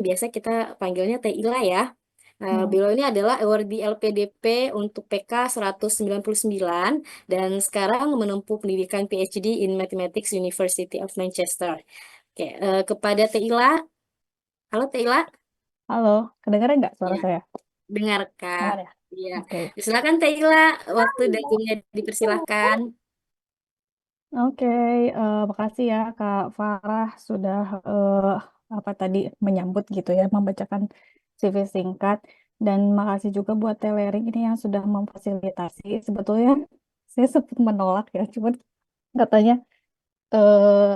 biasa kita panggilnya Teh Ila ya. Hmm. Beliau ini adalah awardee LPDP untuk PK 199 dan sekarang menempuh pendidikan PhD in Mathematics University of Manchester. Oke, kepada Teh Ila, halo Teh Ila, Halo, kedengaran nggak suara ya, saya? dengar Kak. Dengar ya? Iya, Oke. silakan Teh Ila, waktu dan jamnya dipersilahkan. Oke, makasih ya Kak Farah sudah eh, apa tadi menyambut gitu ya, membacakan CV singkat dan makasih juga buat Telering ini yang sudah memfasilitasi. Sebetulnya saya sempat menolak ya, cuman katanya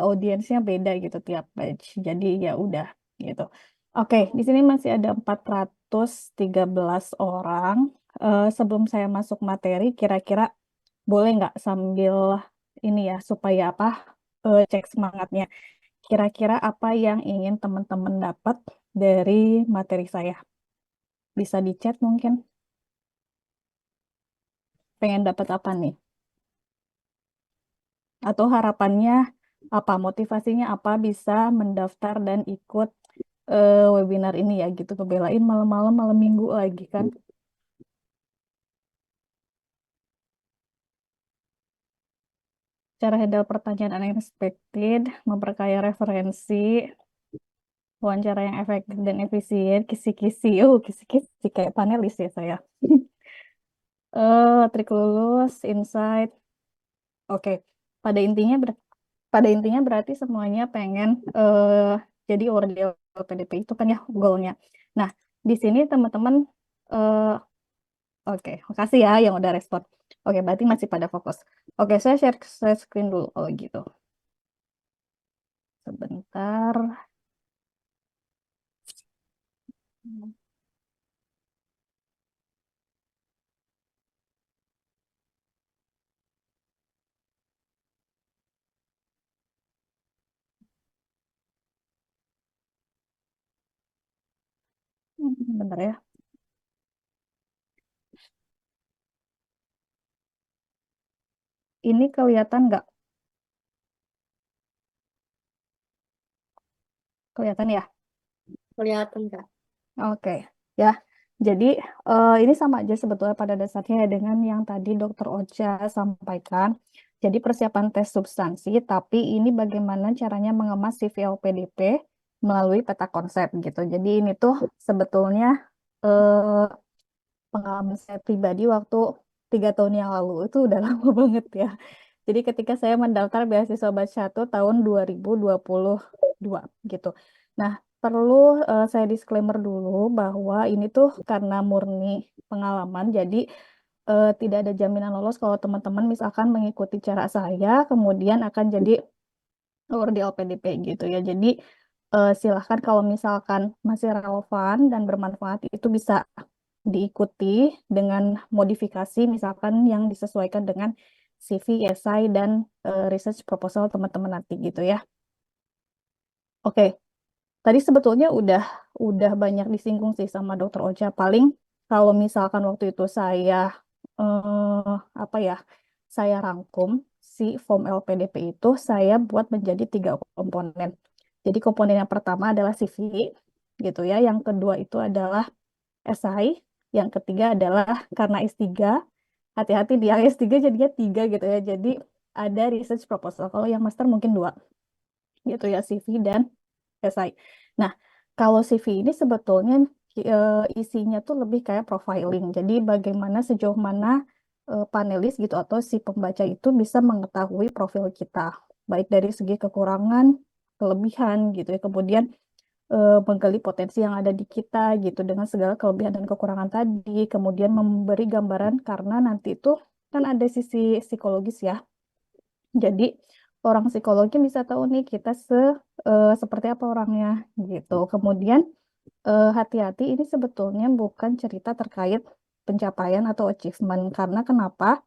audiensnya beda gitu tiap batch. Jadi ya udah gitu. Oke, di sini masih ada 413 orang. Sebelum saya masuk materi, kira-kira boleh nggak sambil ini ya supaya apa cek semangatnya. Kira-kira apa yang ingin teman-teman dapat dari materi saya? Bisa di chat mungkin. Pengen dapat apa nih? Atau harapannya apa? Motivasinya apa bisa mendaftar dan ikut webinar ini ya gitu. Ngebelain malam-malam malam minggu lagi kan. Cara handle pertanyaan unexpected, memperkaya referensi, wawancara yang efektif dan efisien, kisi-kisi, kisi-kisi kayak panelis ya saya. Trik lulus, insight. Oke, pada intinya pada intinya berarti semuanya pengen jadi ordel PDP itu kan ya goalnya. Nah, di sini teman-teman eh, oke, makasih ya yang udah respon. Oke, berarti masih pada fokus. Oke, saya share screen dulu. Oh gitu. Sebentar. Bentar ya. Ini kelihatan nggak? Kelihatan ya? Kelihatan Kak. Oke, ya. Jadi ini sama aja sebetulnya pada dasarnya ya dengan yang tadi Dokter Ocha sampaikan. Jadi persiapan tes substansi, tapi ini bagaimana caranya mengemas CV LPDP melalui peta konsep gitu. Jadi ini tuh sebetulnya eh, pengalaman saya pribadi waktu 3 tahun yang lalu itu udah lama banget ya. Jadi ketika saya mendaftar beasiswa batch 1 tahun 2022 gitu. Nah, perlu saya disclaimer dulu bahwa ini tuh karena murni pengalaman, jadi tidak ada jaminan lolos kalau teman-teman misalkan mengikuti cara saya, kemudian akan jadi di LPDP gitu ya. Jadi silahkan kalau misalkan masih relevan dan bermanfaat itu bisa diikuti dengan modifikasi misalkan yang disesuaikan dengan CV, esai, dan research proposal teman-teman nanti gitu ya. Oke, tadi sebetulnya udah banyak disinggung sih sama Dokter Ocha. Paling kalau misalkan waktu itu saya apa ya, saya rangkum si form LPDP itu saya buat menjadi 3 komponen. Jadi komponen yang pertama adalah CV gitu ya. Yang kedua itu adalah esai. Yang ketiga adalah karena S3. Hati-hati di yang S3 jadinya 3 gitu ya. Jadi ada research proposal. Kalau yang master mungkin 2 gitu ya, CV dan esai. Nah, kalau CV ini sebetulnya isinya tuh lebih kayak profiling. Jadi bagaimana sejauh mana panelis gitu atau si pembaca itu bisa mengetahui profil kita, baik dari segi kekurangan, kelebihan gitu ya. Kemudian menggali potensi yang ada di kita gitu dengan segala kelebihan dan kekurangan tadi. Kemudian memberi gambaran karena nanti itu kan ada sisi psikologis ya. Jadi orang psikologi bisa tahu nih kita seperti apa orangnya gitu. Kemudian hati-hati ini sebetulnya bukan cerita terkait pencapaian atau achievement karena kenapa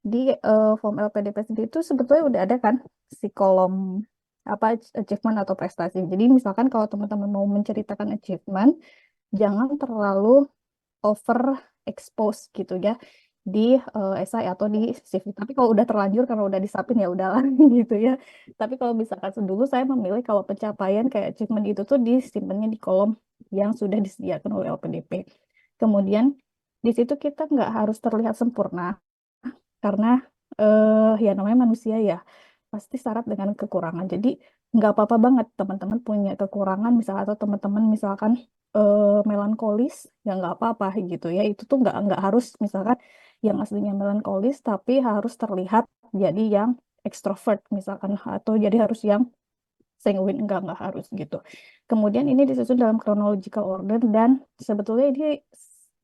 di form LPDP sendiri itu sebetulnya udah ada kan si kolom apa achievement atau prestasi. Jadi misalkan kalau teman-teman mau menceritakan achievement, jangan terlalu over expose gitu ya di esai atau di CV. Tapi kalau udah terlanjur karena udah disapin ya udahlah gitu ya. Tapi kalau misalkan dulu saya memilih kalau pencapaian kayak achievement itu tuh disimpannya di kolom yang sudah disediakan oleh LPDP. Kemudian di situ kita nggak harus terlihat sempurna karena ya namanya manusia ya pasti syarat dengan kekurangan. Jadi nggak apa-apa banget teman-teman punya kekurangan misal atau teman-teman misalkan melankolis ya nggak apa-apa gitu ya. Itu tuh nggak harus misalkan yang aslinya melankolis tapi harus terlihat jadi yang ekstrovert misalkan atau jadi harus yang sanguin nggak harus gitu. Kemudian ini disusun dalam chronological order dan sebetulnya ini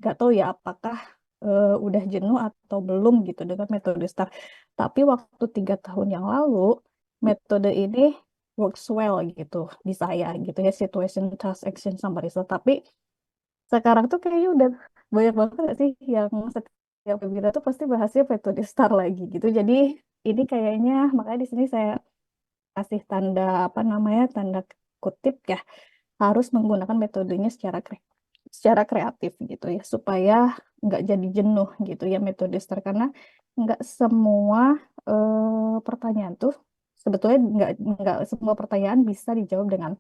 nggak tahu ya apakah udah jenuh atau belum gitu dengan metode STAR. Tapi waktu 3 tahun yang lalu metode ini works well gitu di saya gitu ya situation task action summary result. Tapi sekarang tuh kayaknya udah banyak banget nggak sih yang setiap webinar tuh pasti bahasnya metode STAR lagi gitu. Jadi ini kayaknya makanya di sini saya kasih tanda apa namanya tanda kutip ya harus menggunakan metodenya secara kreatif gitu ya supaya nggak jadi jenuh gitu ya metode STAR karena nggak semua pertanyaan tuh sebetulnya nggak semua pertanyaan bisa dijawab dengan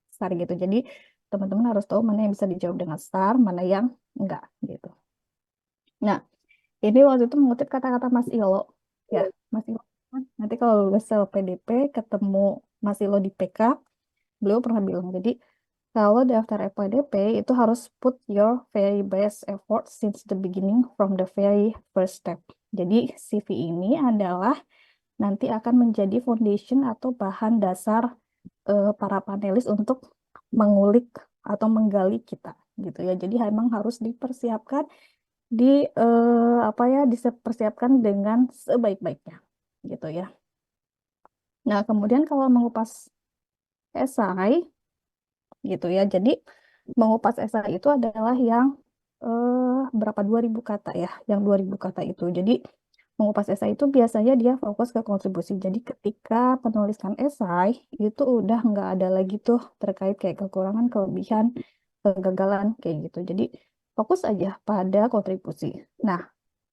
STAR gitu jadi teman-teman harus tahu mana yang bisa dijawab dengan STAR mana yang enggak gitu. Nah ini waktu itu mengutip kata-kata Mas Ilo ya Mas Ilo nanti kalau lulus LPDP ketemu Mas Ilo di PK beliau pernah bilang jadi kalau daftar FYDP itu harus put your very best effort since the beginning from the very first step. Jadi CV ini adalah nanti akan menjadi foundation atau bahan dasar para panelis untuk mengulik atau menggali kita gitu ya. Jadi emang harus dipersiapkan di apa ya dipersiapkan dengan sebaik-baiknya gitu ya. Nah, kemudian kalau mengupas esai gitu ya. Jadi mengupas esai itu adalah yang berapa 2000 kata ya, yang 2000 kata itu. Jadi mengupas esai itu biasanya dia fokus ke kontribusi. Jadi ketika penuliskan esai itu udah nggak ada lagi tuh terkait kayak kekurangan, kelebihan, kegagalan kayak gitu. Jadi fokus aja pada kontribusi. Nah,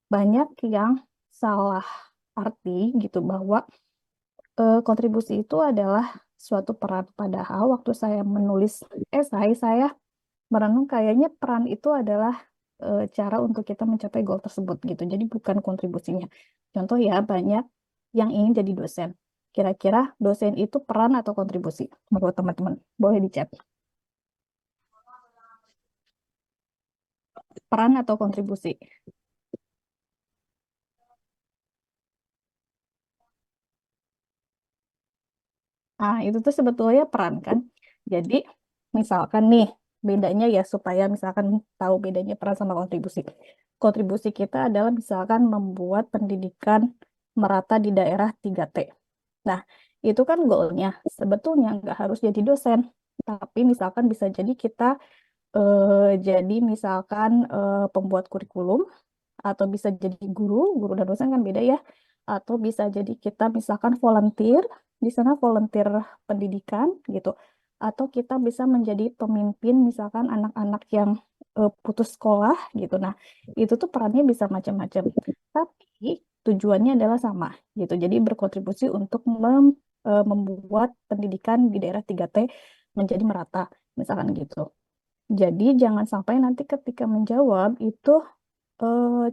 banyak yang salah arti gitu bahwa kontribusi itu adalah suatu peran. Padahal waktu saya menulis esai, saya merenung kayaknya peran itu adalah cara untuk kita mencapai goal tersebut gitu. Jadi bukan kontribusinya. Contoh ya, banyak yang ingin jadi dosen. Kira-kira dosen itu peran atau kontribusi? Menurut teman-teman, boleh dicek. Peran atau kontribusi? Ah, itu tuh sebetulnya peran kan. Jadi, misalkan nih, bedanya ya supaya misalkan tahu bedanya peran sama kontribusi. Kontribusi kita adalah misalkan membuat pendidikan merata di daerah 3T. Nah, itu kan goalnya. Sebetulnya nggak harus jadi dosen, tapi misalkan bisa jadi kita jadi misalkan pembuat kurikulum atau bisa jadi guru dan dosen kan beda ya. Atau bisa jadi kita misalkan volunteer, di sana volunteer pendidikan gitu. Atau kita bisa menjadi pemimpin misalkan anak-anak yang putus sekolah gitu. Nah, itu tuh perannya bisa macam-macam. Tapi tujuannya adalah sama gitu. Jadi berkontribusi untuk membuat pendidikan di daerah 3T menjadi merata, misalkan gitu. Jadi jangan sampai nanti ketika menjawab itu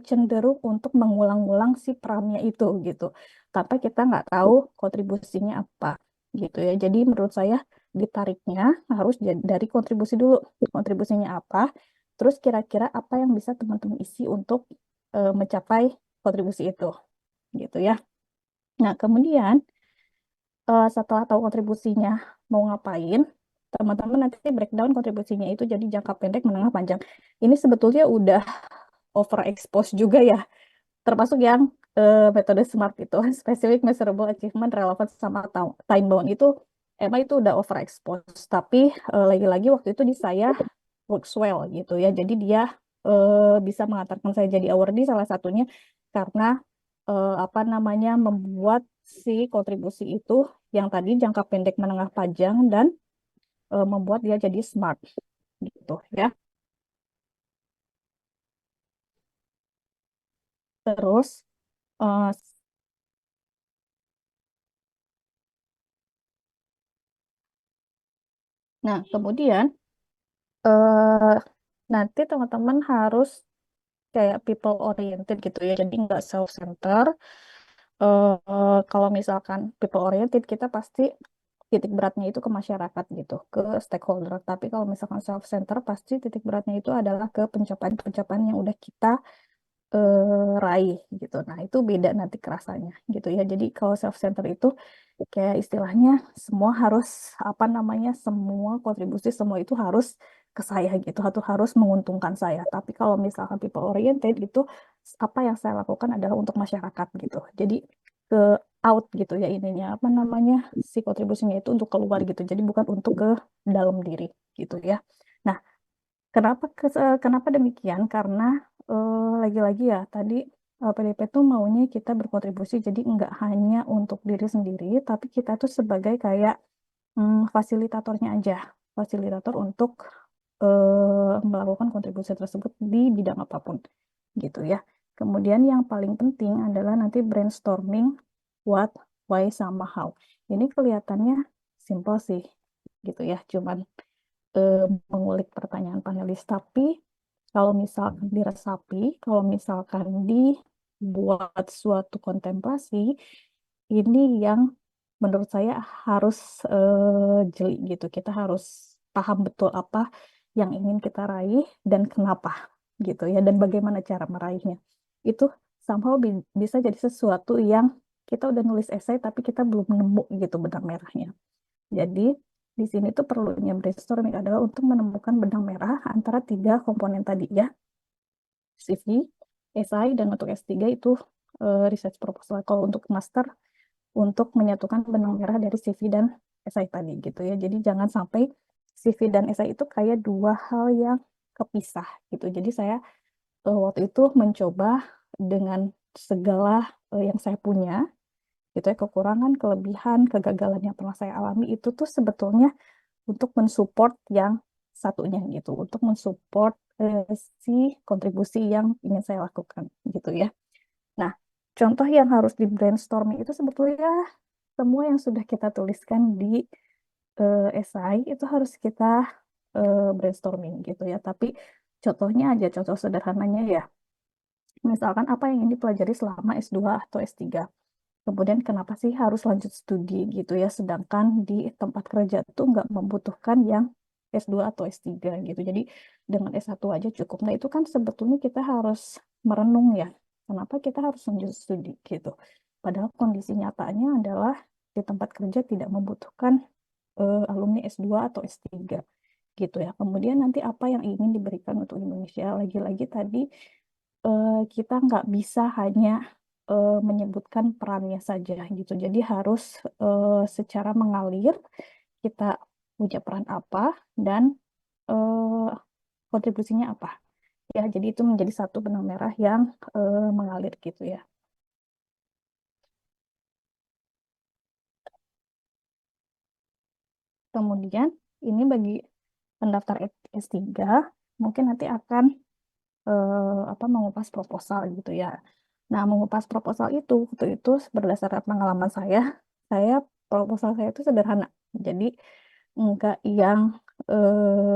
cenderung untuk mengulang-ulang si perannya itu gitu. Tapi kita nggak tahu kontribusinya apa gitu ya. Jadi menurut saya ditariknya harus dari kontribusi dulu. Kontribusinya apa? Terus kira-kira apa yang bisa teman-teman isi untuk mencapai kontribusi itu gitu ya. Nah, kemudian setelah tahu kontribusinya mau ngapain, teman-teman nanti breakdown kontribusinya itu jadi jangka pendek, menengah, panjang. Ini sebetulnya udah overexpose juga ya, termasuk yang metode SMART itu, specific, measurable, achievement, relevant, sama time bound itu emang itu udah overexpose. Tapi lagi-lagi waktu itu di saya works well gitu ya. Jadi dia bisa mengantarkan saya jadi awardee salah satunya karena apa namanya membuat si kontribusi itu yang tadi jangka pendek, menengah, panjang dan membuat dia jadi smart gitu ya. Terus eh, nah kemudian nanti teman-teman harus kayak people oriented gitu ya, jadi nggak self center. Kalau misalkan people oriented, kita pasti titik beratnya itu ke masyarakat gitu, ke stakeholder. Tapi kalau misalkan self center, pasti titik beratnya itu adalah ke pencapaian-pencapaian yang udah kita raih gitu. Nah, itu beda nanti kerasanya gitu ya. Jadi kalau self center itu kayak istilahnya semua harus apa namanya, semua kontribusi semua itu harus ke saya gitu, atau harus menguntungkan saya. Tapi kalau misalkan people oriented gitu, apa yang saya lakukan adalah untuk masyarakat gitu. Jadi ke out gitu ya, ininya apa namanya, si kontribusinya itu untuk keluar gitu. Jadi bukan untuk ke dalam diri gitu ya. Nah, kenapa demikian? Karena lagi-lagi ya tadi, PDP tuh maunya kita berkontribusi, jadi nggak hanya untuk diri sendiri, tapi kita tuh sebagai kayak fasilitatornya aja, fasilitator untuk melakukan kontribusi tersebut di bidang apapun gitu ya. Kemudian yang paling penting adalah nanti brainstorming what, why, sama how. Ini kelihatannya simple sih gitu ya, cuman eh, mengulik pertanyaan panelis. Tapi kalau misalkan diresapi, kalau misalkan dibuat suatu kontemplasi, ini yang menurut saya harus jeli gitu. Kita harus paham betul apa yang ingin kita raih dan kenapa gitu ya, dan bagaimana cara meraihnya. Itu somehow bisa jadi sesuatu yang kita udah nulis esai tapi kita belum nemu gitu benang merahnya. Jadi di sini tuh perlunya brainstorming adalah untuk menemukan benang merah antara tiga komponen tadi ya, CV, SI, dan untuk S3 itu research proposal. Kalau untuk master, untuk menyatukan benang merah dari CV dan SI tadi gitu ya. Jadi jangan sampai CV dan SI itu kayak dua hal yang kepisah gitu. Jadi saya waktu itu mencoba dengan segala yang saya punya gitu ya, kekurangan, kelebihan, kegagalan yang pernah saya alami itu tuh sebetulnya untuk mensupport yang satunya gitu, untuk mensupport si kontribusi yang ingin saya lakukan gitu ya. Nah, contoh yang harus di brainstorming itu sebetulnya semua yang sudah kita tuliskan di esai itu harus kita brainstorming gitu ya. Tapi contohnya aja, contoh sederhananya ya, misalkan apa yang ingin dipelajari selama S2 atau S3. Kemudian kenapa sih harus lanjut studi gitu ya, sedangkan di tempat kerja tuh nggak membutuhkan yang S2 atau S3 gitu. Jadi dengan S1 aja cukup. Nah itu kan sebetulnya kita harus merenung ya, kenapa kita harus lanjut studi gitu. Padahal kondisi nyatanya adalah di tempat kerja tidak membutuhkan alumni S2 atau S3 gitu ya. Kemudian nanti apa yang ingin diberikan untuk Indonesia. Lagi-lagi tadi kita nggak bisa hanya menyebutkan perannya saja gitu. Jadi harus secara mengalir kita punya peran apa dan eh, kontribusinya apa. Ya, jadi itu menjadi satu benang merah yang mengalir gitu ya. Kemudian ini bagi pendaftar S3 mungkin nanti akan apa, mengupas proposal gitu ya. Nah, mengupas proposal itu waktu itu berdasarkan pengalaman saya proposal saya itu sederhana. Jadi enggak yang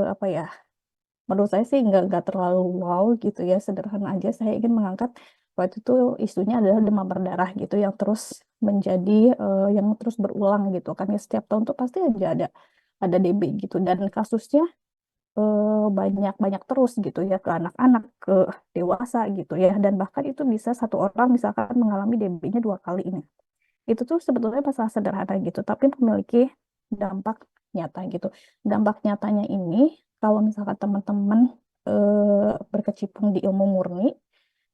apa ya? Menurut saya sih enggak terlalu wow gitu ya, sederhana aja. Saya ingin mengangkat waktu itu isunya adalah demam berdarah gitu yang terus menjadi yang terus berulang gitu kan ya, setiap tahun tuh pasti aja ada DB gitu, dan kasusnya banyak banyak terus gitu ya, ke anak-anak, ke dewasa gitu ya, dan bahkan itu bisa satu orang misalkan mengalami DB-nya 2 kali ini. Itu tuh sebetulnya masalah sederhana gitu, tapi memiliki dampak nyata gitu. Dampak nyatanya ini kalau misalkan teman-teman berkecimpung di ilmu murni,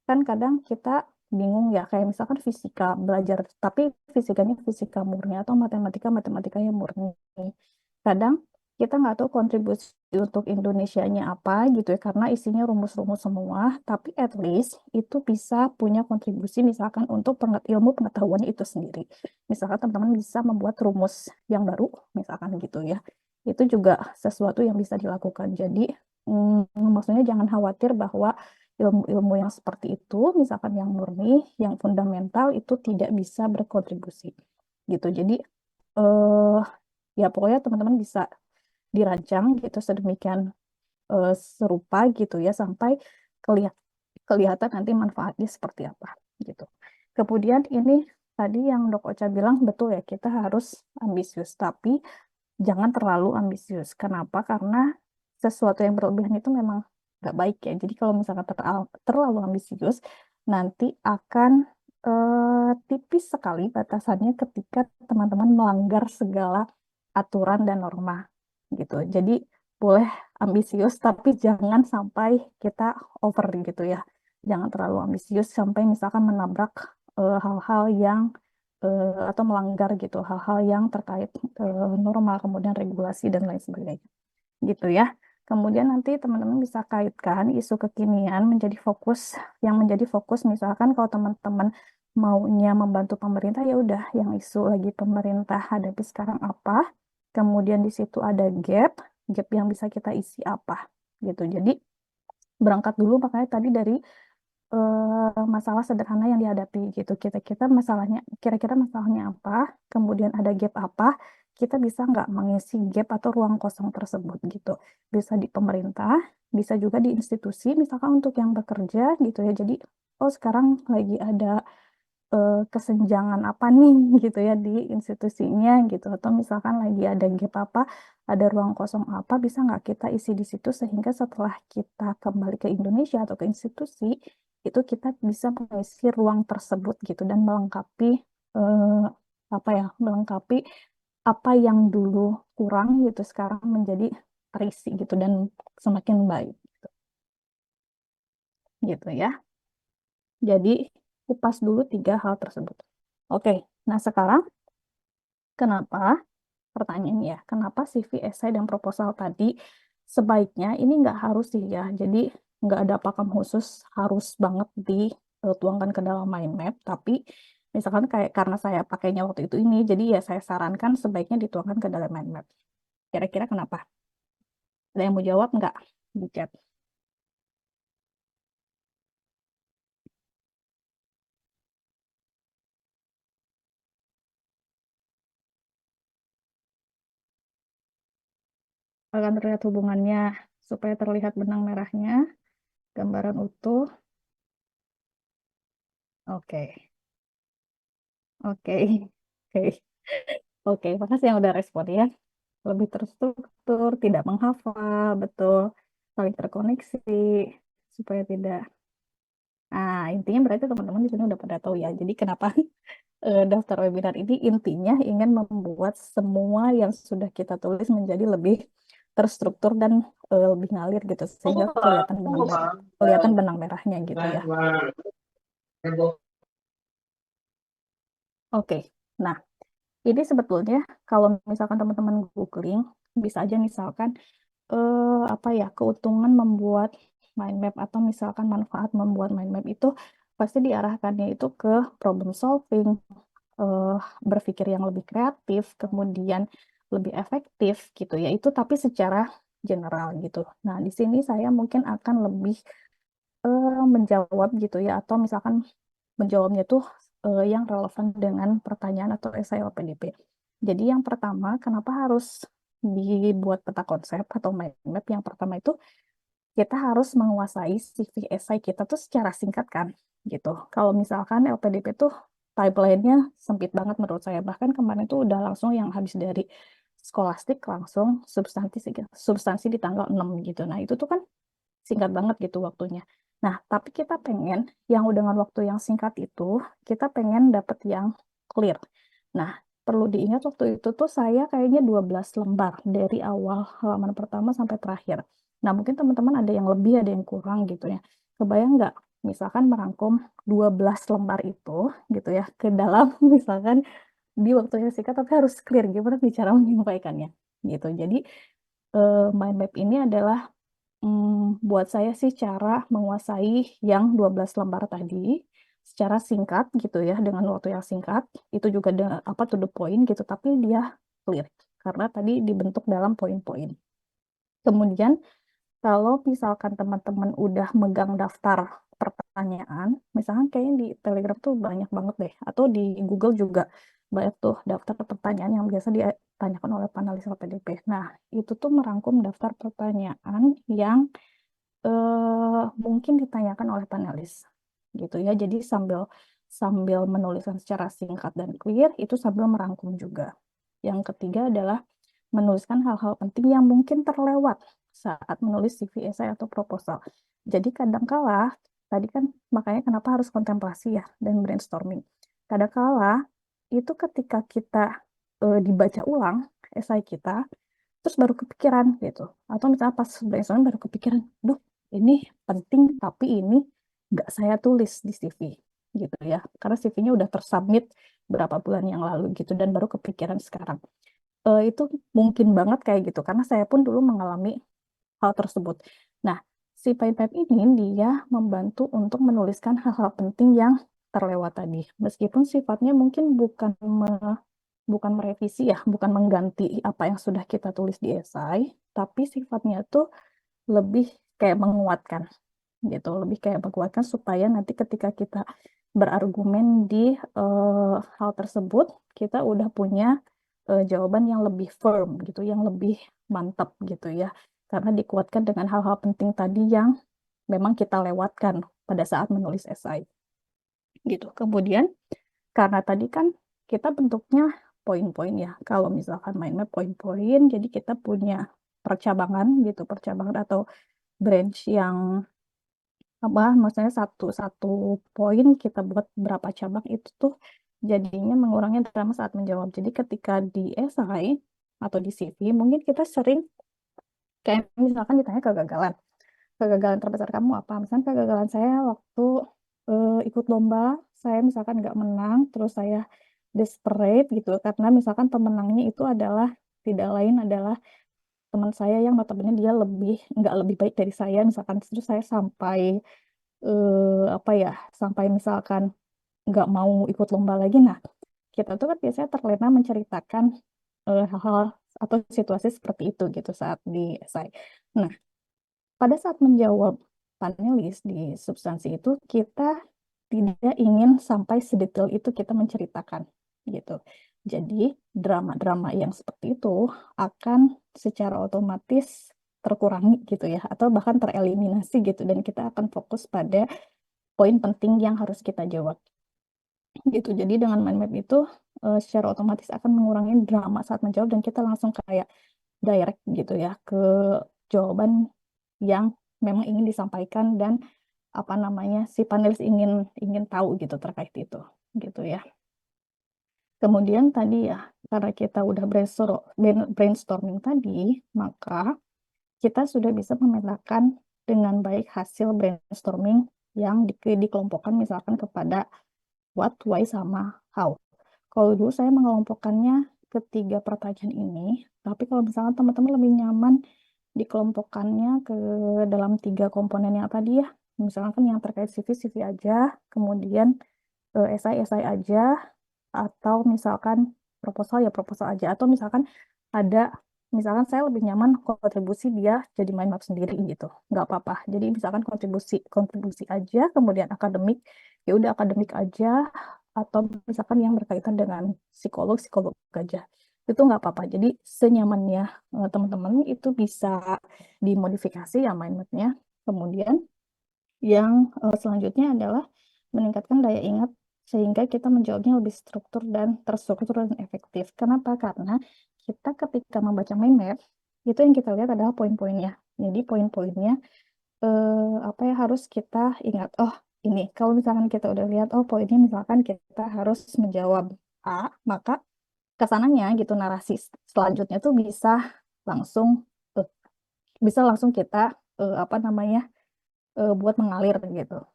kan kadang kita bingung ya, kayak misalkan fisika belajar tapi fisikanya fisika murni atau matematika matematikanya murni, kadang kita nggak tahu kontribusi untuk Indonesianya apa gitu ya, karena isinya rumus-rumus semua, tapi at least itu bisa punya kontribusi misalkan untuk ilmu pengetahuan itu sendiri. Misalkan teman-teman bisa membuat rumus yang baru misalkan gitu ya, itu juga sesuatu yang bisa dilakukan. Jadi maksudnya jangan khawatir bahwa ilmu-ilmu yang seperti itu, misalkan yang murni, yang fundamental itu tidak bisa berkontribusi gitu. Jadi eh ya pokoknya teman-teman bisa dirancang gitu sedemikian serupa gitu ya sampai kelihatan nanti manfaatnya seperti apa gitu. Kemudian ini tadi yang Dok Ocha bilang betul ya, kita harus ambisius, tapi jangan terlalu ambisius. Kenapa? Karena sesuatu yang berlebihan itu memang nggak baik ya. Jadi kalau misalkan terlalu ambisius, nanti akan tipis sekali batasannya ketika teman-teman melanggar segala aturan dan norma gitu. Jadi boleh ambisius, tapi jangan sampai kita over gitu ya. Jangan terlalu ambisius sampai misalkan menabrak hal-hal yang atau melanggar gitu hal-hal yang terkait norma, kemudian regulasi dan lain sebagainya gitu ya. Kemudian nanti teman-teman bisa kaitkan isu kekinian menjadi fokus misalkan kalau teman-teman maunya membantu pemerintah ya udah yang isu lagi pemerintah hadapi sekarang apa. Kemudian di situ ada gap yang bisa kita isi apa gitu. Jadi berangkat dulu makanya tadi dari masalah sederhana yang dihadapi gitu. Kira-kira masalahnya apa, kemudian ada gap apa, kita bisa nggak mengisi gap atau ruang kosong tersebut gitu. Bisa di pemerintah, bisa juga di institusi, misalkan untuk yang bekerja gitu ya. Jadi, oh sekarang lagi ada kesenjangan apa nih gitu ya di institusinya gitu atau misalkan lagi ada gap apa ada ruang kosong apa bisa nggak kita isi di situ sehingga setelah kita kembali ke Indonesia atau ke institusi itu kita bisa mengisi ruang tersebut gitu dan eh, melengkapi apa yang dulu kurang gitu sekarang menjadi terisi gitu dan semakin baik gitu ya. Jadi kupas dulu tiga hal tersebut. Oke, nah sekarang kenapa? Pertanyaannya, ya, kenapa CV, esai, dan proposal tadi sebaiknya ini nggak harus sih ya. Jadi nggak ada pakem khusus harus banget dituangkan ke dalam mind map. Tapi misalkan kayak karena saya pakainya waktu itu ini, jadi ya saya sarankan sebaiknya dituangkan ke dalam mind map. Kira-kira kenapa? Ada yang mau jawab nggak di chat? Akan terlihat hubungannya supaya terlihat benang merahnya, gambaran utuh. Oke, oke, oke, oke. Makasih yang udah respon ya. Lebih terstruktur, tidak menghafal, betul, saling terkoneksi, supaya tidak. Nah, intinya berarti teman-teman di sini udah pada tahu ya. Jadi kenapa daftar webinar ini intinya ingin membuat semua yang sudah kita tulis menjadi lebih terstruktur dan lebih ngalir gitu, sehingga kelihatan benang merahnya gitu ya. Oke, nah ini sebetulnya kalau misalkan teman-teman googling bisa aja misalkan apa ya keuntungan membuat mind map atau misalkan manfaat membuat mind map itu pasti diarahkannya itu ke problem solving, eh, berpikir yang lebih kreatif, kemudian lebih efektif gitu ya. Itu tapi secara general gitu. Nah, di sini saya mungkin akan lebih menjawab gitu ya atau misalkan menjawabnya tuh yang relevan dengan pertanyaan atau esai LPDP. Jadi yang pertama, kenapa harus dibuat peta konsep atau mind map? Yang pertama itu kita harus menguasai CV esai kita tuh secara singkat kan, gitu. Kalau misalkan LPDP tuh timeline-nya sempit banget menurut saya. Bahkan kemarin tuh udah langsung yang habis dari skolastik langsung substansi di tanggal 6 gitu. Nah, itu tuh kan singkat banget gitu waktunya. Nah, tapi kita pengen yang dengan waktu yang singkat itu, kita pengen dapet yang clear. Nah, perlu diingat waktu itu tuh saya kayaknya 12 lembar dari awal halaman pertama sampai terakhir. Nah, mungkin teman-teman ada yang lebih, ada yang kurang gitu ya. Kebayang nggak? Misalkan merangkum 12 lembar itu gitu ya ke dalam misalkan di waktu yang singkat tapi harus clear gimana nih cara menyampaikannya gitu. Jadi mind map ini adalah buat saya sih cara menguasai yang 12 lembar tadi secara singkat gitu ya dengan waktu yang singkat itu juga apa to the point gitu tapi dia clear karena tadi dibentuk dalam poin-poin. Kemudian kalau misalkan teman-teman udah megang daftar pertanyaan, misalkan kayaknya di Telegram tuh banyak banget deh atau di Google juga banyak tuh daftar pertanyaan yang biasa ditanyakan oleh panelis LPDP. Nah, itu tuh merangkum daftar pertanyaan yang mungkin ditanyakan oleh panelis gitu ya. Jadi sambil sambil menuliskan secara singkat dan clear, itu sambil merangkum juga. Yang ketiga adalah menuliskan hal-hal penting yang mungkin terlewat saat menulis CV, esai, atau proposal. Jadi kadangkala, tadi kan makanya kenapa harus kontemplasi ya dan brainstorming. Kadangkala itu ketika kita dibaca ulang esai kita, terus baru kepikiran gitu. Atau misalnya pas brainstorming baru kepikiran, duh ini penting tapi ini nggak saya tulis di CV gitu ya. Karena CV-nya udah tersubmit berapa bulan yang lalu gitu dan baru kepikiran sekarang. Itu mungkin banget kayak gitu karena saya pun dulu mengalami hal tersebut. Nah, si PinePap ini dia membantu untuk menuliskan hal-hal penting yang terlewat tadi. Meskipun sifatnya mungkin bukan merevisi ya, bukan mengganti apa yang sudah kita tulis di esai, tapi sifatnya tuh lebih kayak menguatkan gitu, lebih kayak menguatkan supaya nanti ketika kita berargumen di hal tersebut, kita udah punya jawaban yang lebih firm gitu, yang lebih mantap gitu ya. Karena dikuatkan dengan hal-hal penting tadi yang memang kita lewatkan pada saat menulis esai gitu. Kemudian karena tadi kan kita bentuknya poin-poin ya. Kalau misalkan mind map poin-poin, jadi kita punya percabangan gitu, percabangan atau branch yang apa maksudnya satu satu poin kita buat berapa cabang itu tuh jadinya mengurangi drama saat menjawab. Jadi ketika di esai atau di CV mungkin kita sering kayak misalkan ditanya kegagalan. Kegagalan terbesar kamu apa? Misalkan kegagalan saya waktu ikut lomba, saya misalkan nggak menang, terus saya desperate gitu karena misalkan pemenangnya itu adalah tidak lain adalah teman saya yang notabene dia nggak lebih baik dari saya misalkan terus saya sampai apa ya sampai misalkan nggak mau ikut lomba lagi. Nah, kita tuh kan biasanya terlena menceritakan hal-hal atau situasi seperti itu gitu saat di esai. Nah, pada saat menjawab panelis di substansi itu, kita tidak ingin sampai sedetail itu kita menceritakan gitu. Jadi, drama-drama yang seperti itu akan secara otomatis terkurangi gitu ya, atau bahkan tereliminasi gitu, dan kita akan fokus pada poin penting yang harus kita jawab gitu. Jadi dengan mind map itu secara otomatis akan mengurangi drama saat menjawab dan kita langsung kayak direct gitu ya ke jawaban yang memang ingin disampaikan dan apa namanya si panelis ingin ingin tahu gitu terkait itu gitu ya. Kemudian tadi ya karena kita udah brainstorming tadi, maka kita sudah bisa memetakan dengan baik hasil brainstorming yang dikelompokkan misalkan kepada what, why, sama how. Kalau dulu saya mengelompokkannya ketiga pertanyaan ini, tapi kalau misalnya teman-teman lebih nyaman dikelompokkannya ke dalam tiga komponen yang tadi ya, misalkan yang terkait CV, CV aja, kemudian esai, esai aja, atau misalkan proposal ya proposal aja, atau misalkan ada, misalkan saya lebih nyaman kontribusi dia jadi mind map sendiri gitu, nggak apa-apa. Jadi misalkan kontribusi kontribusi aja, kemudian akademik ya udah akademik aja, atau misalkan yang berkaitan dengan psikolog psikolog aja itu nggak apa-apa. Jadi senyamannya teman-teman itu bisa dimodifikasi ya mind mapnya. Kemudian yang selanjutnya adalah meningkatkan daya ingat sehingga kita menjawabnya lebih struktur dan terstruktur dan efektif. Kenapa? Karena kita ketika membaca mind map itu yang kita lihat adalah poin-poinnya. Jadi poin-poinnya apa ya harus kita ingat. Oh, ini kalau misalkan kita udah lihat oh poinnya misalkan kita harus menjawab A, maka kesananya gitu narasi selanjutnya tuh langsung eh, bisa langsung kita apa namanya buat mengalir gitu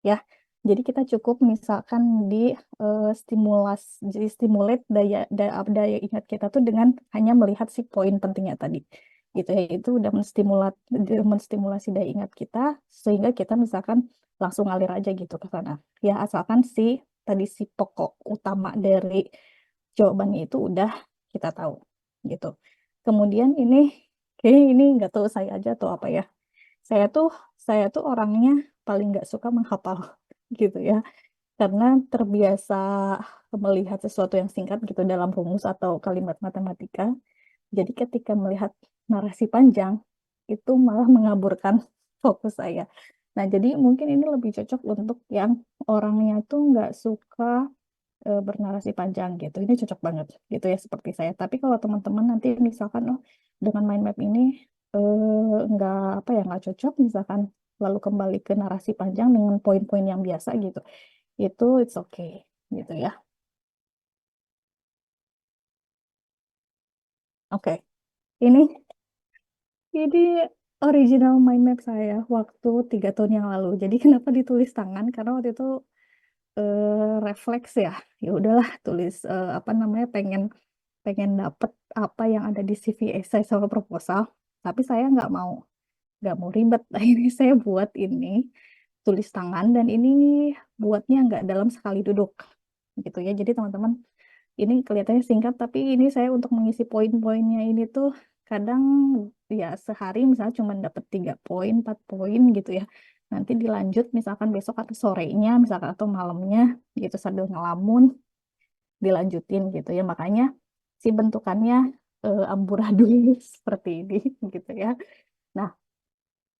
ya. Jadi kita cukup misalkan di jadi stimulate daya ingat kita tuh dengan hanya melihat si poin pentingnya tadi. Gitu ya, itu udah menstimulasi daya ingat kita sehingga kita misalkan langsung ngalir aja gitu ke sana. Ya asalkan si pokok utama dari jawabannya itu udah kita tahu gitu. Kemudian kayak ini nggak tahu saya aja atau apa ya. Saya tuh saya tuh orangnya paling nggak suka menghafal gitu ya. karena terbiasa melihat sesuatu yang singkat gitu dalam rumus atau kalimat matematika. Jadi ketika melihat narasi panjang, itu malah mengaburkan fokus saya. Nah, jadi mungkin ini lebih cocok untuk yang orangnya tuh nggak suka bernarasi panjang gitu. Ini cocok banget gitu ya seperti saya. Tapi kalau teman-teman nanti misalkan oh dengan mind map ini nggak apa ya nggak cocok misalkan lalu kembali ke narasi panjang dengan poin-poin yang biasa gitu. Itu it's okay gitu ya. Oke. Ini ini original mind map saya waktu 3 tahun yang lalu. Jadi kenapa ditulis tangan? Karena waktu itu refleks ya. Ya udahlah tulis apa namanya pengen pengen dapet apa yang ada di CV essay sama proposal. Tapi saya nggak mau ribet. Akhirnya saya buat ini tulis tangan dan ini buatnya nggak dalam sekali duduk gitu ya. Jadi teman-teman ini kelihatannya singkat, tapi ini saya untuk mengisi poin-poinnya ini tuh kadang ya sehari misalnya cuma dapat 3 poin, 4 poin gitu ya. Nanti dilanjut misalkan besok atau sorenya, misalkan atau malamnya gitu sambil ngelamun, dilanjutin gitu ya. Makanya si bentukannya amburadul seperti ini gitu ya. Nah,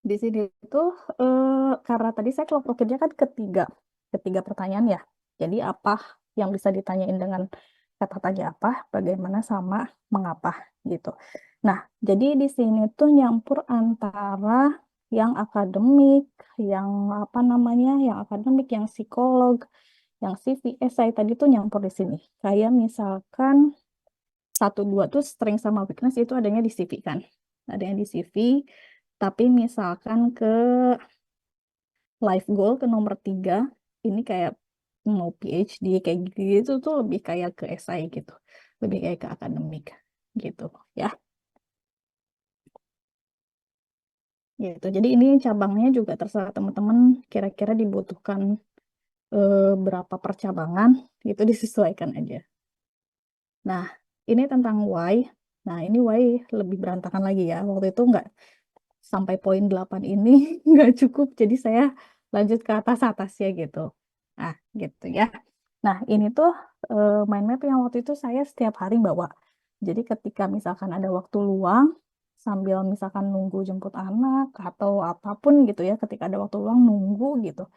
di sini tuh karena tadi saya kelompokinnya kan ketiga pertanyaan ya. Jadi apa yang bisa ditanyain dengan kata tanya apa, bagaimana sama mengapa gitu. Nah, jadi di sini tuh nyampur antara yang akademik, yang apa namanya, yang akademik, yang psikolog, yang CV, esai tadi tuh nyampur di sini. Kayak misalkan satu dua tuh strength sama weakness itu adanya di CV kan. Adanya di CV, tapi misalkan ke life goal ke nomor 3 ini kayak mau PhD kayak gitu tuh lebih kayak ke SI gitu lebih kayak ke akademik gitu ya gitu jadi ini cabangnya juga terserah teman-teman kira-kira dibutuhkan berapa percabangan itu disesuaikan aja nah ini tentang why nah ini why lebih berantakan lagi ya waktu itu nggak sampai poin 8 ini nggak cukup jadi saya lanjut ke atas-atasnya gitu nah gitu ya. Nah, ini tuh mind map yang waktu itu saya setiap hari bawa. Jadi ketika misalkan ada waktu luang, sambil misalkan nunggu jemput anak atau apapun gitu ya, ketika ada waktu luang nunggu gitu.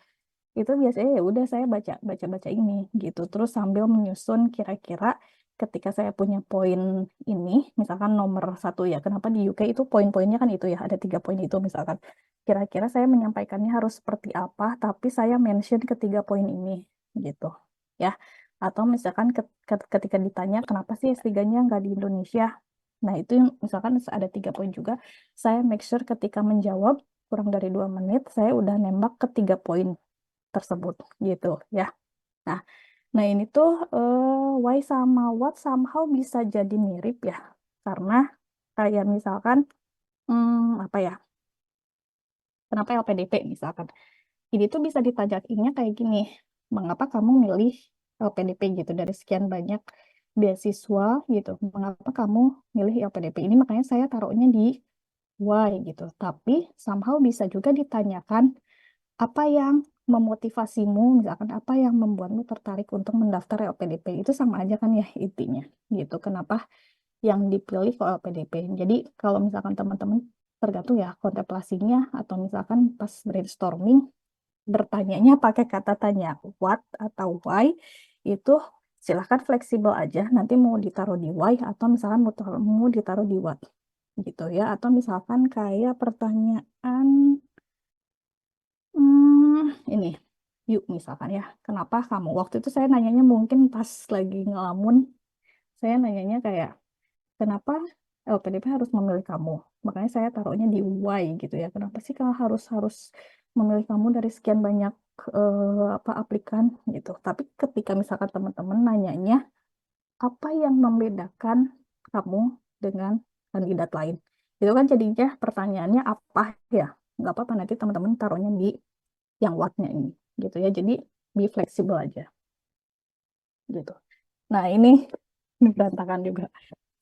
Itu biasanya ya udah saya baca ini gitu. Terus sambil menyusun kira-kira ketika saya punya poin ini, misalkan nomor 1 ya. Kenapa di UK itu poin-poinnya kan itu ya, ada 3 poin itu misalkan. Kira-kira saya menyampaikannya harus seperti apa, tapi saya mention ketiga poin ini gitu ya. Atau misalkan ketika ditanya kenapa sih S3-nya nggak di Indonesia. Nah itu misalkan ada 3 poin juga. Saya make sure ketika menjawab kurang dari 2 menit, saya udah nembak ke 3 poin tersebut gitu ya. Nah, nah ini tuh why sama what somehow bisa jadi mirip ya. Karena kayak misalkan apa ya? Kenapa LPDP misalkan? Ini tuh bisa ditanyainnya kayak gini. Mengapa kamu milih LPDP gitu dari sekian banyak beasiswa gitu. Mengapa kamu milih LPDP? Ini makanya saya taruhnya di why gitu. Tapi somehow bisa juga ditanyakan apa yang memotivasimu, misalkan apa yang membuatmu tertarik untuk mendaftar LPDP itu sama aja kan ya intinya gitu. Kenapa yang dipilih ke LPDP? Jadi kalau misalkan teman-teman tergantung ya kontemplasinya atau misalkan pas brainstorming bertanyanya pakai kata tanya what atau why itu silahkan fleksibel aja. Nanti mau ditaruh di why atau misalkan mau ditaruh di what gitu ya. Atau misalkan kayak pertanyaan ini, yuk misalkan ya, kenapa kamu? Waktu itu saya nanyanya mungkin pas lagi ngelamun, saya nanyanya kayak, kenapa LPDP harus memilih kamu? Makanya saya taruhnya di why gitu ya. Kenapa sih kalau harus harus memilih kamu dari sekian banyak apa aplikan gitu. Tapi ketika misalkan teman-teman nanyanya, apa yang membedakan kamu dengan kandidat lain? Itu kan jadinya pertanyaannya apa ya? Nggak apa-apa nanti teman-teman taruhnya di yang what-nya ini gitu ya. Jadi be fleksibel aja gitu. Nah, ini berantakan juga.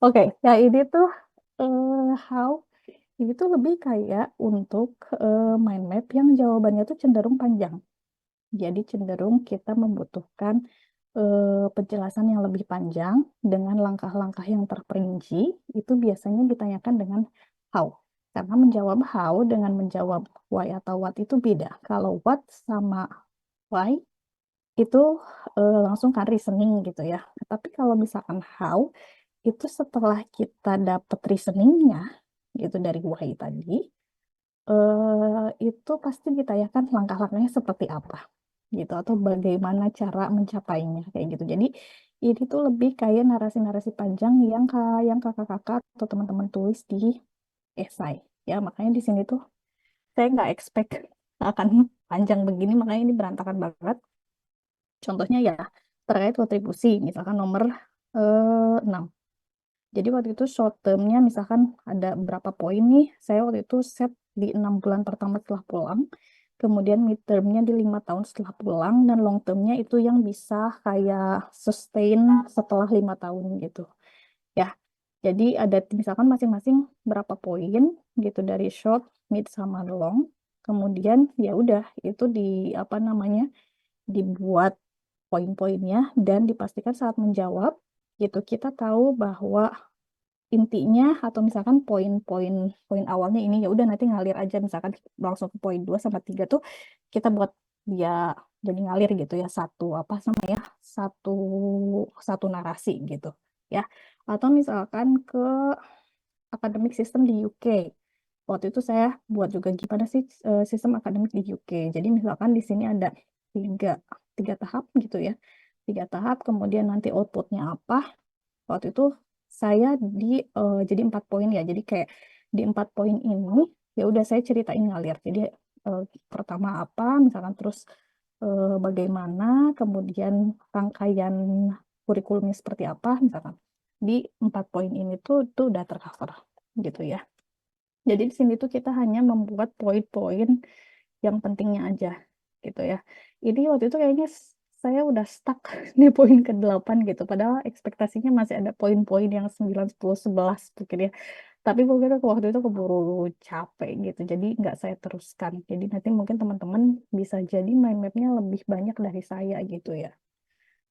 Oke, ya ini tuh how ini tuh lebih kayak untuk mind map yang jawabannya tuh cenderung panjang Jadi cenderung kita membutuhkan penjelasan yang lebih panjang dengan langkah-langkah yang terperinci. Itu biasanya ditanyakan dengan how. Karena menjawab how dengan menjawab why atau what itu beda. Kalau what sama why itu langsung kan reasoning gitu ya. Tapi kalau misalkan how itu setelah kita dapat reasoningnya gitu dari why tadi, itu pasti ditanyakan langkah-langkahnya seperti apa gitu atau bagaimana cara mencapainya kayak gitu. Jadi ini tuh lebih kayak narasi-narasi panjang yang kakak-kakak atau teman-teman tulis di esai ya. Makanya di sini tuh saya nggak expect akan panjang begini, makanya ini berantakan banget. Contohnya ya terkait kontribusi, misalkan nomor 6. Jadi waktu itu short termnya misalkan ada berapa poin nih, saya waktu itu set di 6 bulan pertama setelah pulang, kemudian mid termnya di 5 tahun setelah pulang, dan long termnya itu yang bisa kayak sustain setelah 5 tahun gitu. Ya, jadi ada misalkan masing-masing berapa poin gitu dari short, mid sama long. Kemudian ya udah itu di apa namanya dibuat poin-poinnya dan dipastikan saat menjawab gitu kita tahu bahwa intinya atau misalkan poin awalnya ini ya udah nanti ngalir aja misalkan langsung ke poin 2 sama 3 tuh kita buat dia jadi ngalir gitu ya apa namanya satu satu narasi gitu ya atau misalkan ke akademik sistem di UK. Waktu itu saya buat juga gimana sih sistem akademik di UK. Jadi misalkan di sini ada tiga, tiga tahap gitu ya. Tiga tahap, kemudian nanti outputnya apa. Waktu itu saya jadi 4 poin ya. Jadi kayak di 4 poin ini ya udah saya ceritain ngalir. Jadi eh, pertama apa, misalkan terus bagaimana, kemudian rangkaian kurikulumnya seperti apa, misalkan di 4 poin ini tuh udah tercover gitu ya. Jadi di sini tuh kita hanya membuat poin-poin yang pentingnya aja gitu ya. Ini waktu itu kayaknya saya udah stuck di poin ke-8 gitu. Padahal ekspektasinya masih ada poin-poin yang 9, 10, 11 mungkin ya. Tapi mungkin aku waktu itu keburu capek gitu. Jadi nggak saya teruskan. Jadi nanti mungkin teman-teman bisa jadi mind mapnya lebih banyak dari saya gitu ya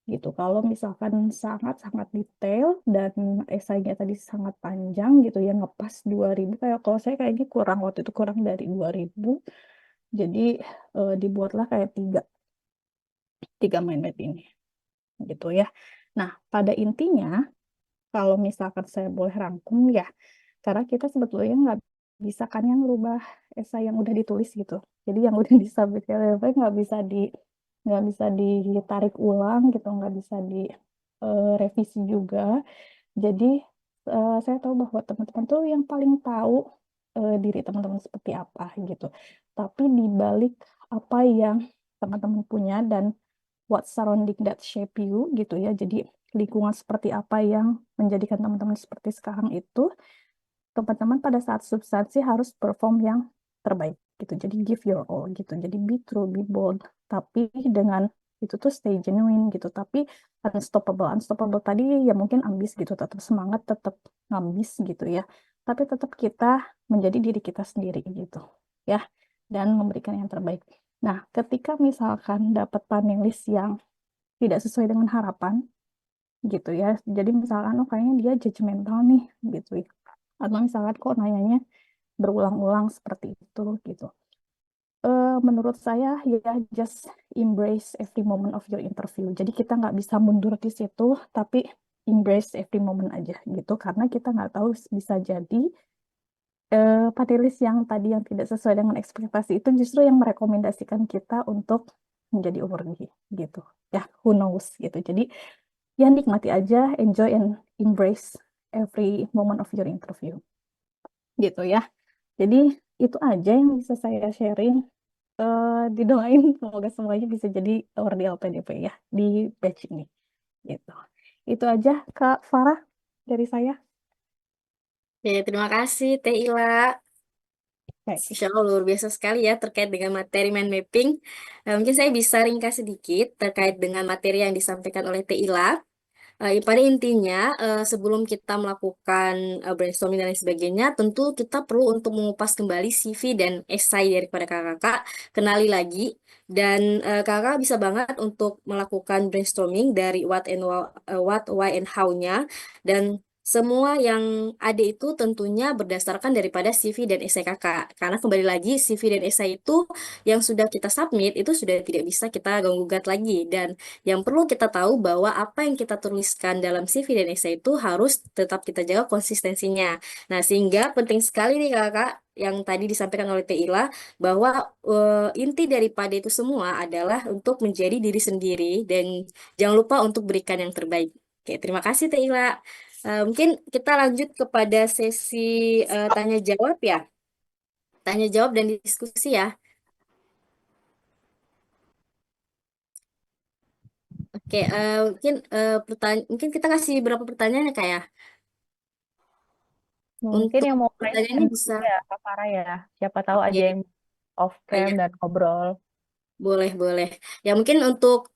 gitu. Kalau misalkan sangat-sangat detail dan esainya tadi sangat panjang gitu ya ngepas 2000 kayak kalau saya kayaknya kurang waktu itu kurang dari 2000 jadi dibuatlah kayak tiga mind map ini gitu ya. Nah, pada intinya kalau misalkan saya boleh rangkum ya karena kita sebetulnya nggak bisa kan yang merubah esai yang udah ditulis gitu. Jadi yang udah disubmit ke LLP nggak bisa ditarik ulang gitu, nggak bisa direvisi juga. Jadi saya tahu bahwa teman-teman tuh yang paling tahu diri teman-teman seperti apa gitu. Tapi di balik apa yang teman-teman punya dan what surrounding that shape you gitu ya. Jadi lingkungan seperti apa yang menjadikan teman-teman seperti sekarang itu teman-teman pada saat substansi harus perform yang terbaik gitu. Jadi give your all gitu. Jadi be true, be bold, tapi dengan itu tuh stay genuine gitu. Tapi unstoppable, unstoppable tadi ya mungkin ambis gitu, tetap semangat, tetap ngambis gitu ya. Tapi tetap kita menjadi diri kita sendiri gitu ya, dan memberikan yang terbaik. Nah, ketika misalkan dapat panelis yang tidak sesuai dengan harapan gitu ya. Jadi misalkan oh kayaknya dia judgmental nih gitu ya. Atau misalkan kok nanyanya berulang-ulang seperti itu gitu. Menurut saya ya just embrace every moment of your interview. Jadi kita nggak bisa mundur di situ, tapi embrace every moment aja gitu. Karena kita nggak tahu bisa jadi panelis yang tadi yang tidak sesuai dengan ekspektasi itu justru yang merekomendasikan kita untuk menjadi awardee gitu. Ya, who knows gitu. Jadi ya nikmati aja, enjoy and embrace every moment of your interview gitu ya. Jadi itu aja yang bisa saya sharing. Didoain semoga semuanya bisa jadi award di LPDP ya di batch ini gitu. Itu aja Kak Farah dari saya. Ya, terima kasih Teh Ila. Baik. Insya Allah luar biasa sekali ya terkait dengan materi mind mapping. Mungkin saya bisa ringkas sedikit terkait dengan materi yang disampaikan oleh Teh Ila. Pada intinya, sebelum kita melakukan brainstorming dan lain sebagainya, tentu kita perlu untuk mengupas kembali CV dan esai daripada kakak-kakak, kenali lagi, dan kakak bisa banget untuk melakukan brainstorming dari what, why, and how-nya, dan semua yang ada itu tentunya berdasarkan daripada CV dan esai kakak. Karena kembali lagi, CV dan esai itu yang sudah kita submit itu sudah tidak bisa kita ganggu-gugat lagi. Dan yang perlu kita tahu bahwa apa yang kita tuliskan dalam CV dan essay itu harus tetap kita jaga konsistensinya. Nah, sehingga penting sekali nih kakak yang tadi disampaikan oleh Teila bahwa inti daripada itu semua adalah untuk menjadi diri sendiri dan jangan lupa untuk berikan yang terbaik. Oke, terima kasih Teila. Mungkin kita lanjut kepada sesi tanya jawab ya. Tanya jawab dan diskusi ya. Oke, mungkin kita kasih beberapa pertanyaan ya kak ya. Mungkin Untuk yang mau raise pertanyaannya hand bisa, dulu ya, Kak Farah ya. Siapa tahu oke, aja yang off oh cam ya, dan ngobrol. boleh, boleh. Ya mungkin untuk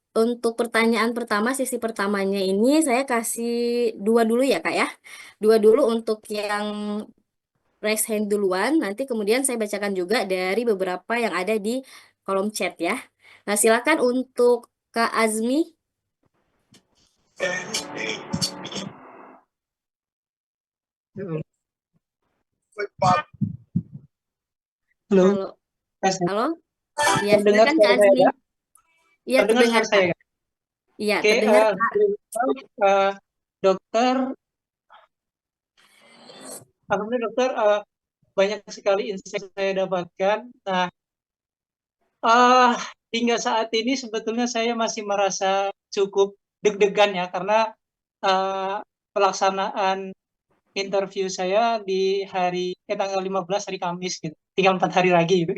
pertanyaan pertama, sesi pertamanya ini saya kasih dua dulu ya Kak ya. Dua dulu untuk yang raise hand duluan, nanti kemudian saya bacakan juga dari beberapa yang ada di kolom chat ya. Nah, silakan untuk Kak Azmi. Halo, Halo, tes ya. halo. Iya, Terdengar silakan Kak suara saya Azmi. ya? Iya, Terdengar terdengar suara Kak. saya ya? Iya, Oke, terdengar Kak. eh, dokter, alhamdulillah dokter, banyak sekali insight yang saya dapatkan. Nah, eh, hingga saat ini sebetulnya saya masih merasa cukup deg-degan ya, karena eh, pelaksanaan interview saya di tanggal 15 hari Kamis gitu. Tinggal 4 hari lagi gitu.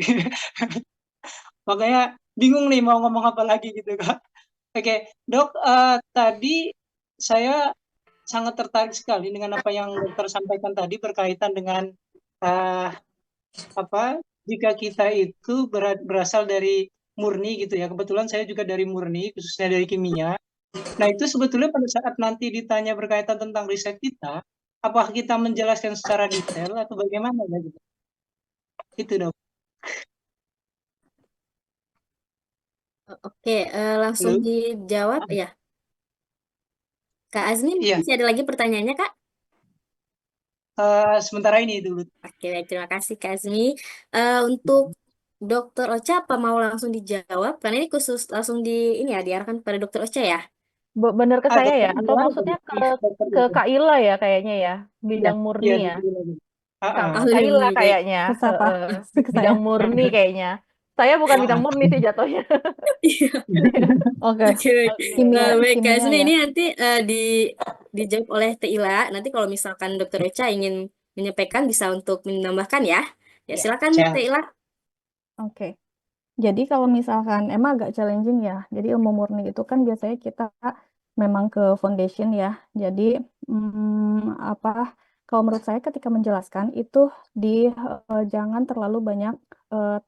Makanya bingung nih mau ngomong apa lagi gitu Kak. Oke, Dok, tadi saya sangat tertarik sekali dengan apa yang dokter sampaikan tadi berkaitan dengan uh, apa jika kita itu berasal dari murni gitu ya. Kebetulan saya juga dari murni, khususnya dari kimia. Nah, itu sebetulnya pada saat nanti ditanya berkaitan tentang riset kita, apakah kita menjelaskan secara detail atau bagaimana ya gitu. Itu dok. Oke, langsung Halo? dijawab ya. Kak Azmi, Iya, masih ada lagi pertanyaannya Kak? sementara ini dulu. Oke, baik, terima kasih Kak Azmi. Untuk Dokter Ocha, apa mau langsung dijawab? Karena ini khusus langsung ini ya diarahkan pada Dokter Ocha ya. Bener ke saya Dokter ya? Atau gimana tadi? maksudnya Iya, Dokter ke gitu. Kak Ila ya kayaknya ya? Iya, Bidang murni iya, ya? dokter lagi. Kak, oh, Kak Ila lebih baik. kayaknya. Ah, Ke ah. Heeh. Ke Bidang saya. murni kayaknya. Saya bukan bidang Ah, murni sih jatuhnya. Iya, Oke, oke, baik. oke. Nah, Kimia, baik Kak kimia Azmi, ya. ini nanti dijawab oleh Teila. Nanti kalau misalkan Dokter Ocha ingin menyampaikan bisa untuk menambahkan ya. Ya, ya, silakan siap. Teila. Oke. Jadi kalau misalkan emang agak challenging ya. Jadi ilmu murni itu kan biasanya kita memang ke foundation ya. Jadi apa? Kalau menurut saya ketika menjelaskan itu di jangan terlalu banyak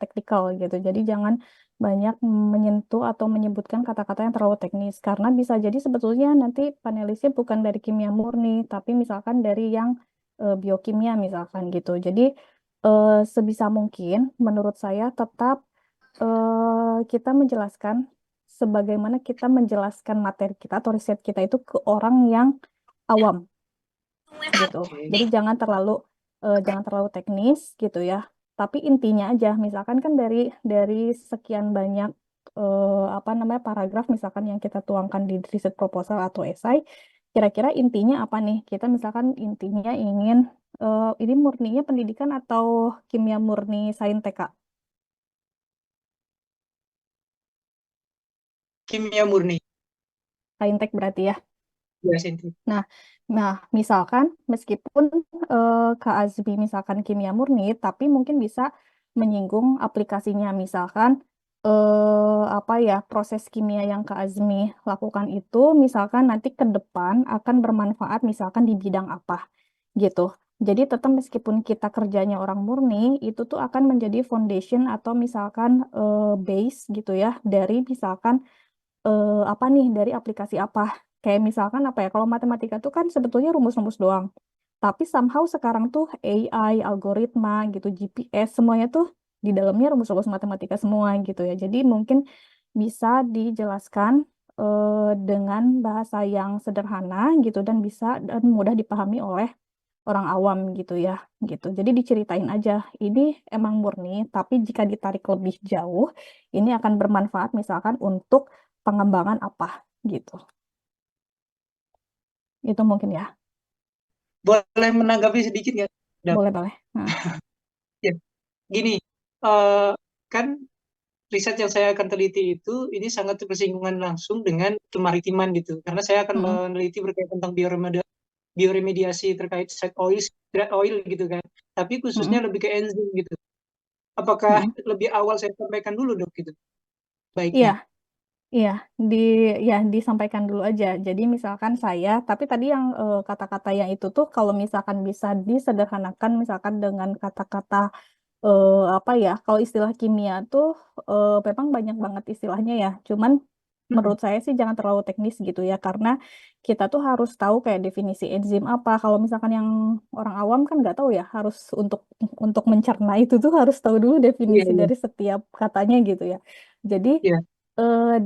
teknikal gitu. Jadi jangan banyak menyentuh atau menyebutkan kata-kata yang terlalu teknis karena bisa jadi sebetulnya nanti panelisnya bukan dari kimia murni, tapi misalkan dari yang biokimia misalkan gitu. Jadi sebisa mungkin menurut saya tetap kita menjelaskan sebagaimana kita menjelaskan materi kita atau riset kita itu ke orang yang awam gitu. Oke. Jadi jangan terlalu teknis gitu ya. Tapi intinya aja, misalkan kan dari sekian banyak apa namanya paragraf misalkan yang kita tuangkan di riset proposal atau esai, kira-kira intinya apa nih? Kita misalkan intinya ingin ini murninya pendidikan atau kimia murni saintek Kak? Kimia murni. Saintek berarti ya. Ya, Sinti. Nah, misalkan meskipun Kak Azbi misalkan kimia murni, tapi mungkin bisa menyinggung aplikasinya. Misalkan apa ya proses kimia yang Kak Azmi lakukan itu, misalkan nanti ke depan akan bermanfaat misalkan di bidang apa gitu. Jadi tetap meskipun kita kerjanya orang murni, itu tuh akan menjadi foundation atau misalkan base gitu ya dari misalkan apa nih dari aplikasi apa Kayak misalkan apa ya, kalau matematika tuh kan sebetulnya rumus-rumus doang. Tapi somehow sekarang tuh AI, algoritma gitu, GPS, semuanya tuh di dalamnya rumus-rumus matematika semua gitu ya. Jadi mungkin bisa dijelaskan dengan bahasa yang sederhana gitu dan bisa dan mudah dipahami oleh orang awam gitu ya gitu. Jadi diceritain aja, ini emang murni, tapi jika ditarik lebih jauh, ini akan bermanfaat misalkan untuk pengembangan apa gitu. Itu mungkin ya. Boleh menanggapi sedikit nggak, Dok? Boleh, boleh. Nah, Ya, gini, eh, kan riset yang saya akan teliti itu ini sangat bersinggungan langsung dengan kemaritiman gitu, karena saya akan mm-mm, meneliti berkaitan tentang bioremediasi terkait seed oil gitu kan, tapi khususnya mm-mm, lebih ke enzim gitu. Apakah mm-mm. lebih awal saya sampaikan dulu, Dok, gitu? Iya, Baiknya. iya, di ya disampaikan dulu aja. Jadi misalkan saya, tapi tadi yang kata-kata yang itu tuh kalau misalkan bisa disederhanakan misalkan dengan kata-kata apa ya, kalau istilah kimia tuh memang banyak banget istilahnya ya. Cuman Hmm, menurut saya sih jangan terlalu teknis gitu ya, karena kita tuh harus tahu kayak definisi enzim apa. Kalau misalkan yang orang awam kan nggak tahu ya, harus untuk mencerna itu tuh harus tahu dulu iya, definisi iya, dari setiap katanya gitu ya. Jadi iya.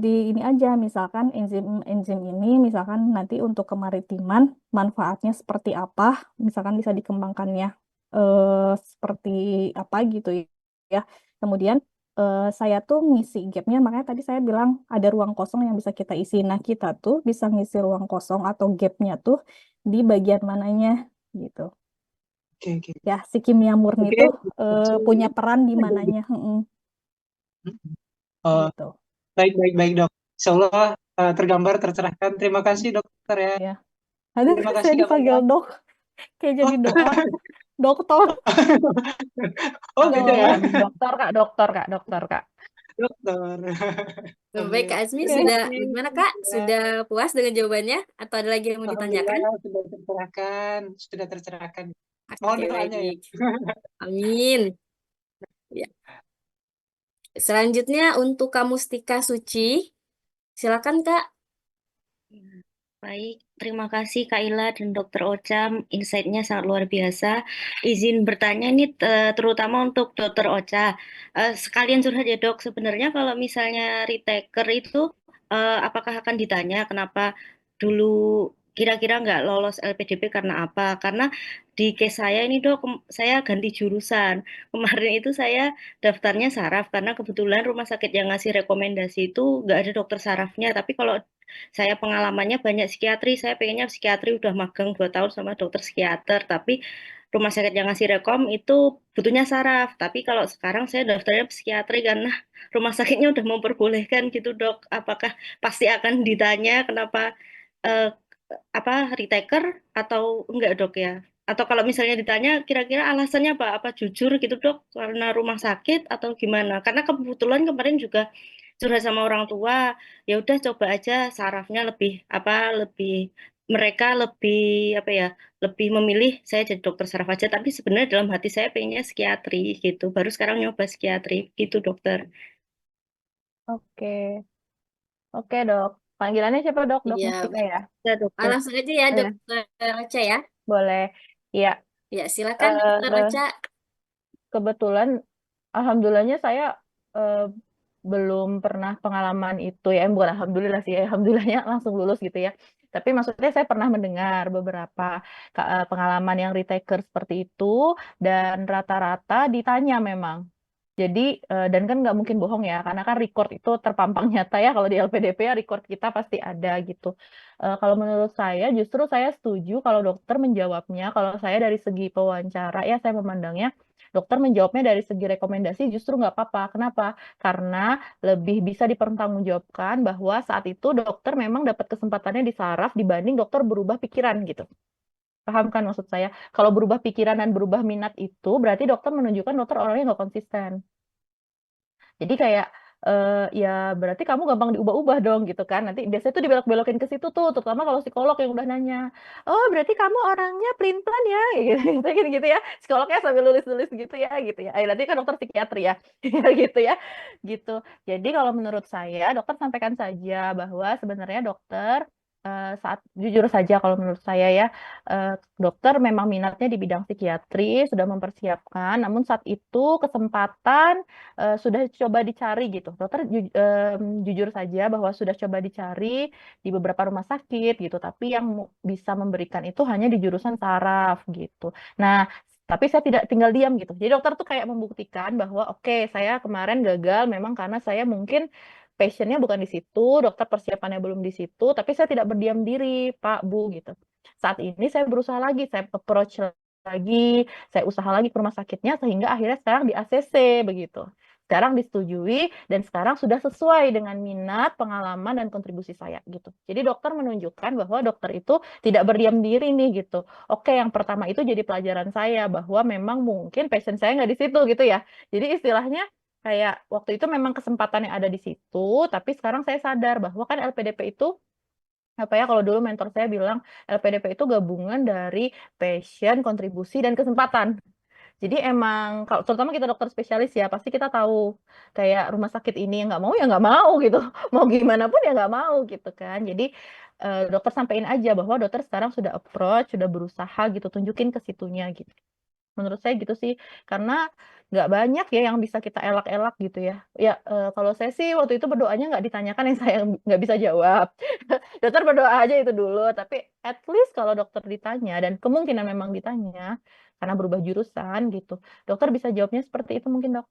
di ini aja misalkan enzim ini misalkan nanti untuk kemaritiman manfaatnya seperti apa, misalkan bisa dikembangkannya seperti apa gitu ya. Kemudian saya tuh ngisi gapnya, makanya tadi saya bilang ada ruang kosong yang bisa kita isi. Nah, kita tuh bisa ngisi ruang kosong atau gapnya tuh di bagian mananya gitu. Oke, oke. Ya, si kimia murni Oke, tuh langsung punya peran di aja mananya, gitu. Eh, gitu. baik, baik, baik, Dok. Insya Allah tergambar, tercerahkan. Terima kasih, dokter ya. Ya, ada Terima kasih, saya Kak dipanggil Maya. dok, kayak Oh, jadi doa, dokter, oh beda ya, Dokter kak, dokter kak, dokter kak. dokter. Baik, Kak Azmi, Terima kayak sudah kasih. gimana Kak? Ya. Sudah puas dengan jawabannya? Atau ada lagi yang mau ditanyakan? Alhamdulillah sudah tercerahkan, sudah tercerahkan. Mohon Oke, doanya ya. baik. Amin. Ya. Selanjutnya untuk Kamustika Suci, silakan Kak. Ya, baik, terima kasih Kak Ila dan Dokter Ocha, insight-nya sangat luar biasa. Izin bertanya ini terutama untuk Dokter Ocha. Sekalian curhat ya Dok, sebenarnya kalau misalnya retaker itu apakah akan ditanya kenapa dulu kira-kira nggak lolos LPDP karena apa? Karena di case saya ini Dok, saya ganti jurusan. Kemarin itu saya daftarnya saraf karena kebetulan rumah sakit yang ngasih rekomendasi itu nggak ada dokter sarafnya. Tapi kalau saya pengalamannya banyak psikiatri, saya pengennya psikiatri udah magang 2 tahun sama dokter psikiater, tapi rumah sakit yang ngasih rekom itu butuhnya saraf. Tapi kalau sekarang saya daftarnya psikiatri karena rumah sakitnya udah memperbolehkan gitu dok. Apakah pasti akan ditanya kenapa eh, apa retaker atau enggak dok ya? Atau kalau misalnya ditanya kira-kira alasannya apa? Apa jujur gitu dok karena rumah sakit atau gimana? Karena kebetulan kemarin juga curhat sama orang tua, ya udah coba aja sarafnya lebih apa lebih mereka lebih apa ya lebih memilih saya jadi dokter saraf aja tapi sebenarnya dalam hati saya pengennya psikiatri gitu baru sekarang nyoba psikiatri gitu dokter. oke, oke dok. Panggilannya siapa dok? Dok Iya, Mustika baik. ya? Ya dokter. Langsung aja ya Ya, Dokter Ocha ya. boleh. Ya, Ya, silakan Dokter eh, Ocha. kebetulan alhamdulillahnya saya eh, belum pernah pengalaman itu ya, bukan alhamdulillah sih, alhamdulillahnya langsung lulus gitu ya. Tapi maksudnya saya pernah mendengar beberapa pengalaman yang retaker seperti itu dan rata-rata ditanya memang. Jadi dan kan nggak mungkin bohong ya, karena kan record itu terpampang nyata ya kalau di LPDP ya record kita pasti ada gitu. Kalau menurut saya justru saya setuju kalau dokter menjawabnya, kalau saya dari segi pewawancara ya saya memandangnya dokter menjawabnya dari segi rekomendasi justru nggak apa-apa. Kenapa? Karena lebih bisa dipertanggungjawabkan bahwa saat itu dokter memang dapat kesempatannya di saraf dibanding dokter berubah pikiran gitu. Paham kan maksud saya? Kalau berubah pikiran dan berubah minat itu berarti dokter menunjukkan dokter orangnya nggak konsisten. Jadi kayak ya berarti kamu gampang diubah-ubah dong gitu kan. Nanti biasanya tuh dibelok-belokin ke situ tuh, terutama kalau psikolog yang udah nanya, "Oh, berarti kamu orangnya pelin-pelan ya?" Gitu gitu, gitu ya. Psikolognya sambil nulis-nulis gitu ya. Nanti kan dokter psikiatri ya. Gitu ya. Gitu. Jadi kalau menurut saya dokter sampaikan saja bahwa sebenarnya dokter saat jujur saja kalau menurut saya ya, dokter memang minatnya di bidang psikiatri, sudah mempersiapkan, namun saat itu kesempatan sudah coba dicari gitu. Dokter jujur saja bahwa sudah coba dicari di beberapa rumah sakit gitu, tapi yang bisa memberikan itu hanya di jurusan saraf gitu. Nah, tapi saya tidak tinggal diam gitu. Jadi dokter tuh kayak membuktikan bahwa oke, saya kemarin gagal memang karena saya mungkin passionnya bukan di situ, dokter persiapannya belum di situ, tapi saya tidak berdiam diri, Pak, Bu, gitu. Saat ini saya berusaha lagi, saya approach lagi, saya usaha lagi ke rumah sakitnya, sehingga akhirnya sekarang di ACC, begitu. Sekarang disetujui, dan sekarang sudah sesuai dengan minat, pengalaman, dan kontribusi saya, gitu. Jadi dokter menunjukkan bahwa dokter itu tidak berdiam diri nih, gitu. Oke, yang pertama itu jadi pelajaran saya, bahwa memang mungkin passion saya nggak di situ, gitu ya. Jadi istilahnya, kayak waktu itu memang kesempatan yang ada di situ, tapi sekarang saya sadar bahwa kan LPDP itu apa ya, kalau dulu mentor saya bilang LPDP itu gabungan dari passion, kontribusi, dan kesempatan. Jadi emang kalau terutama kita dokter spesialis ya pasti kita tahu kayak rumah sakit ini yang nggak mau ya nggak mau gitu, mau gimana pun ya nggak mau gitu kan. Jadi dokter sampein aja bahwa dokter sekarang sudah approach, sudah berusaha gitu, tunjukin ke situnya gitu. Menurut saya gitu sih, karena nggak banyak ya yang bisa kita elak-elak gitu ya. Ya, kalau saya sih waktu itu berdoanya nggak ditanyakan yang saya nggak bisa jawab. Dokter berdoa aja itu dulu, tapi at least kalau dokter ditanya dan kemungkinan memang ditanya, karena berubah jurusan gitu, dokter bisa jawabnya seperti itu mungkin, Dok.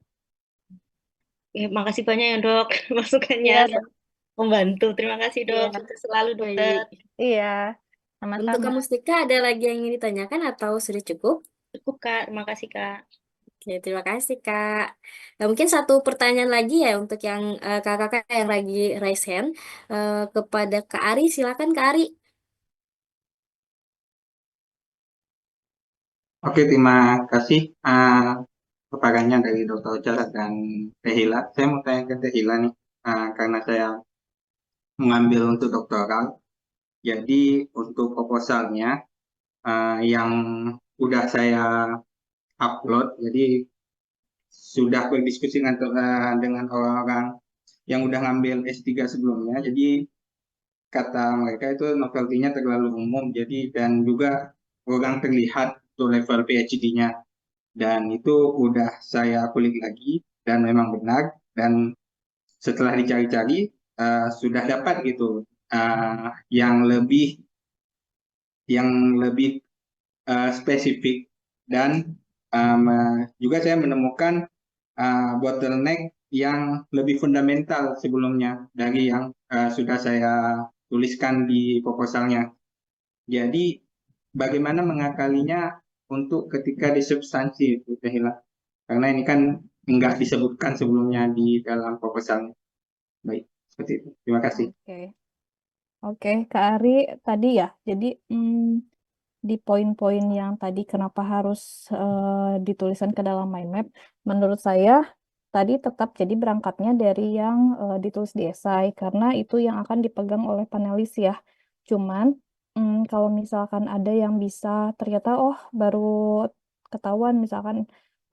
Makasih banyak ya dok, masukannya Iya, Dok. sangat membantu. Terima kasih dok, Iya, sukses selalu dokter. baik. Iya, Untuk sama-sama. kamu Mustika, ada lagi yang ingin ditanyakan atau sudah cukup? Cukup kak, terima kasih kak. Oke, terima kasih, Kak. Nah, mungkin satu pertanyaan lagi ya untuk yang kakak-kakak yang lagi raise hand. Kepada Kak Ari, silakan Kak Ari. Oke, terima kasih keparannya dari Dr. Ocha dan Teh Hila. Saya mau tanya ke Teh Hila nih, karena saya mengambil untuk doktoral. Jadi untuk proposalnya yang udah saya upload, jadi sudah berdiskusi dengan orang-orang yang udah ngambil S3 sebelumnya. Jadi kata mereka itu novelty-nya terlalu umum, jadi dan juga kurang terlihat untuk level PhD-nya. Dan itu udah saya kulik lagi dan memang benar, dan setelah dicari-cari sudah dapat gitu uh, yang lebih spesifik, dan juga saya menemukan bottleneck yang lebih fundamental sebelumnya dari yang sudah saya tuliskan di proposalnya. Jadi bagaimana mengakalinya untuk ketika di substansi itu, Teh Hila? Karena ini kan enggak disebutkan sebelumnya di dalam proposalnya. Baik, seperti itu. Terima kasih. Oke. Oke, Kak Ari tadi ya. Jadi di poin-poin yang tadi kenapa harus dituliskan ke dalam mind map, menurut saya tadi tetap jadi berangkatnya dari yang ditulis di esai karena itu yang akan dipegang oleh panelis ya. Cuman kalau misalkan ada yang bisa ternyata oh baru ketahuan misalkan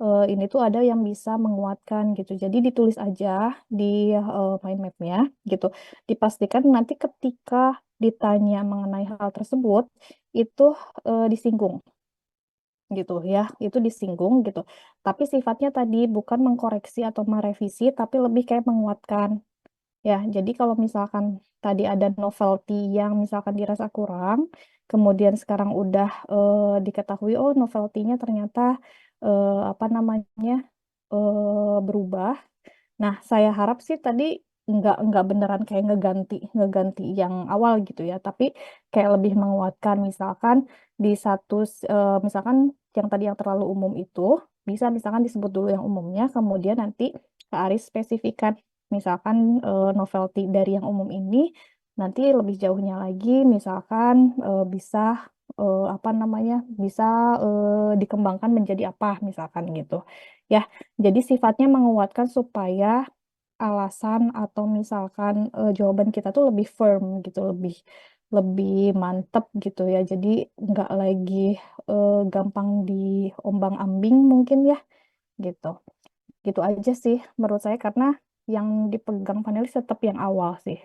ini tuh ada yang bisa menguatkan gitu. Jadi ditulis aja di mind mapnya gitu. Dipastikan nanti ketika ditanya mengenai hal tersebut itu disinggung gitu ya, itu disinggung gitu. Tapi sifatnya tadi bukan mengkoreksi atau merevisi, tapi lebih kayak menguatkan. Ya, jadi kalau misalkan tadi ada novelty yang misalkan dirasa kurang, kemudian sekarang udah diketahui oh novelty-nya ternyata apa namanya berubah. Nah, saya harap sih tadi nggak beneran kayak ngeganti yang awal gitu ya, tapi kayak lebih menguatkan misalkan di misalkan yang tadi yang terlalu umum itu bisa misalkan disebut dulu yang umumnya, kemudian nanti Kak Aris spesifikan misalkan novelty dari yang umum ini nanti lebih jauhnya lagi misalkan bisa apa namanya bisa dikembangkan menjadi apa misalkan gitu ya. Jadi sifatnya menguatkan supaya alasan atau misalkan jawaban kita tuh lebih firm gitu, lebih lebih mantep gitu ya. Jadi nggak lagi gampang diombang-ambing mungkin ya gitu. Gitu aja sih menurut saya karena yang dipegang panelis tetap yang awal sih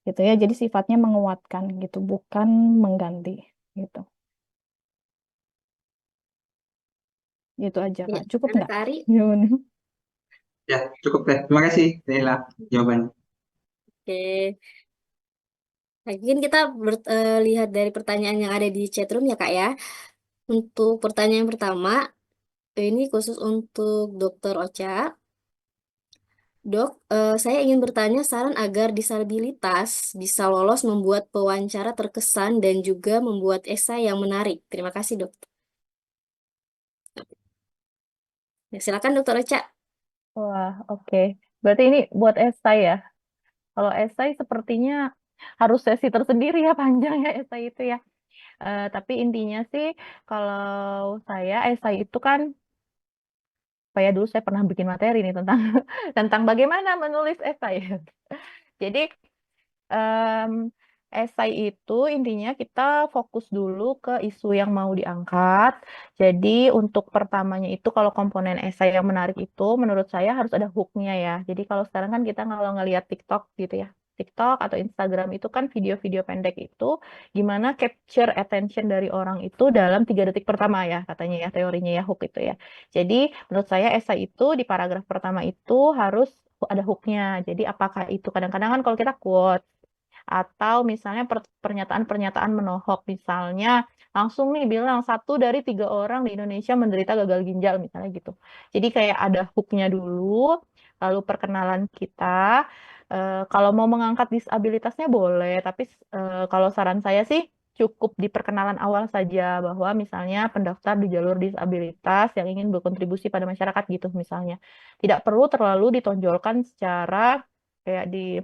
gitu ya. Jadi sifatnya menguatkan gitu, bukan mengganti gitu. Gitu aja Ya, Kak. Cukup gimana nggak? Kak Ari? Gimana? Ya, cukup deh. Terima kasih, Tehila, jawabannya. Oke. Mungkin kita lihat dari pertanyaan yang ada di chatroom ya Kak ya. Untuk pertanyaan yang pertama, ini khusus untuk Dokter Ocha. Dok, saya ingin bertanya saran agar disabilitas bisa lolos membuat pewawancara terkesan dan juga membuat esai yang menarik. Terima kasih, Dok. Ya, silakan, Dokter Ocha. Wah, oke. Berarti ini buat esai ya. Kalau esai sepertinya harus sesi tersendiri ya, panjang ya esai itu ya. Tapi intinya sih kalau saya esai itu kan, kayak dulu saya pernah bikin materi nih tentang tentang bagaimana menulis esai. Jadi em, esai itu intinya kita fokus dulu ke isu yang mau diangkat. Jadi untuk pertamanya itu kalau komponen esai yang menarik itu menurut saya harus ada hooknya ya. Jadi kalau sekarang kan kita kalau ngelihat TikTok gitu ya. TikTok atau Instagram itu kan video-video pendek itu gimana capture attention dari orang itu dalam 3 detik pertama ya katanya ya teorinya ya hook itu ya. Jadi menurut saya esai itu di paragraf pertama itu harus ada hooknya. Jadi apakah itu kadang-kadang kan kalau kita quote atau misalnya pernyataan-pernyataan menohok, misalnya langsung nih bilang 1 dari 3 orang di Indonesia menderita gagal ginjal misalnya gitu. Jadi kayak ada hooknya dulu, lalu perkenalan kita. Kalau mau mengangkat disabilitasnya boleh, tapi kalau saran saya sih cukup di perkenalan awal saja bahwa misalnya pendaftar di jalur disabilitas yang ingin berkontribusi pada masyarakat gitu misalnya. Tidak perlu terlalu ditonjolkan secara kayak di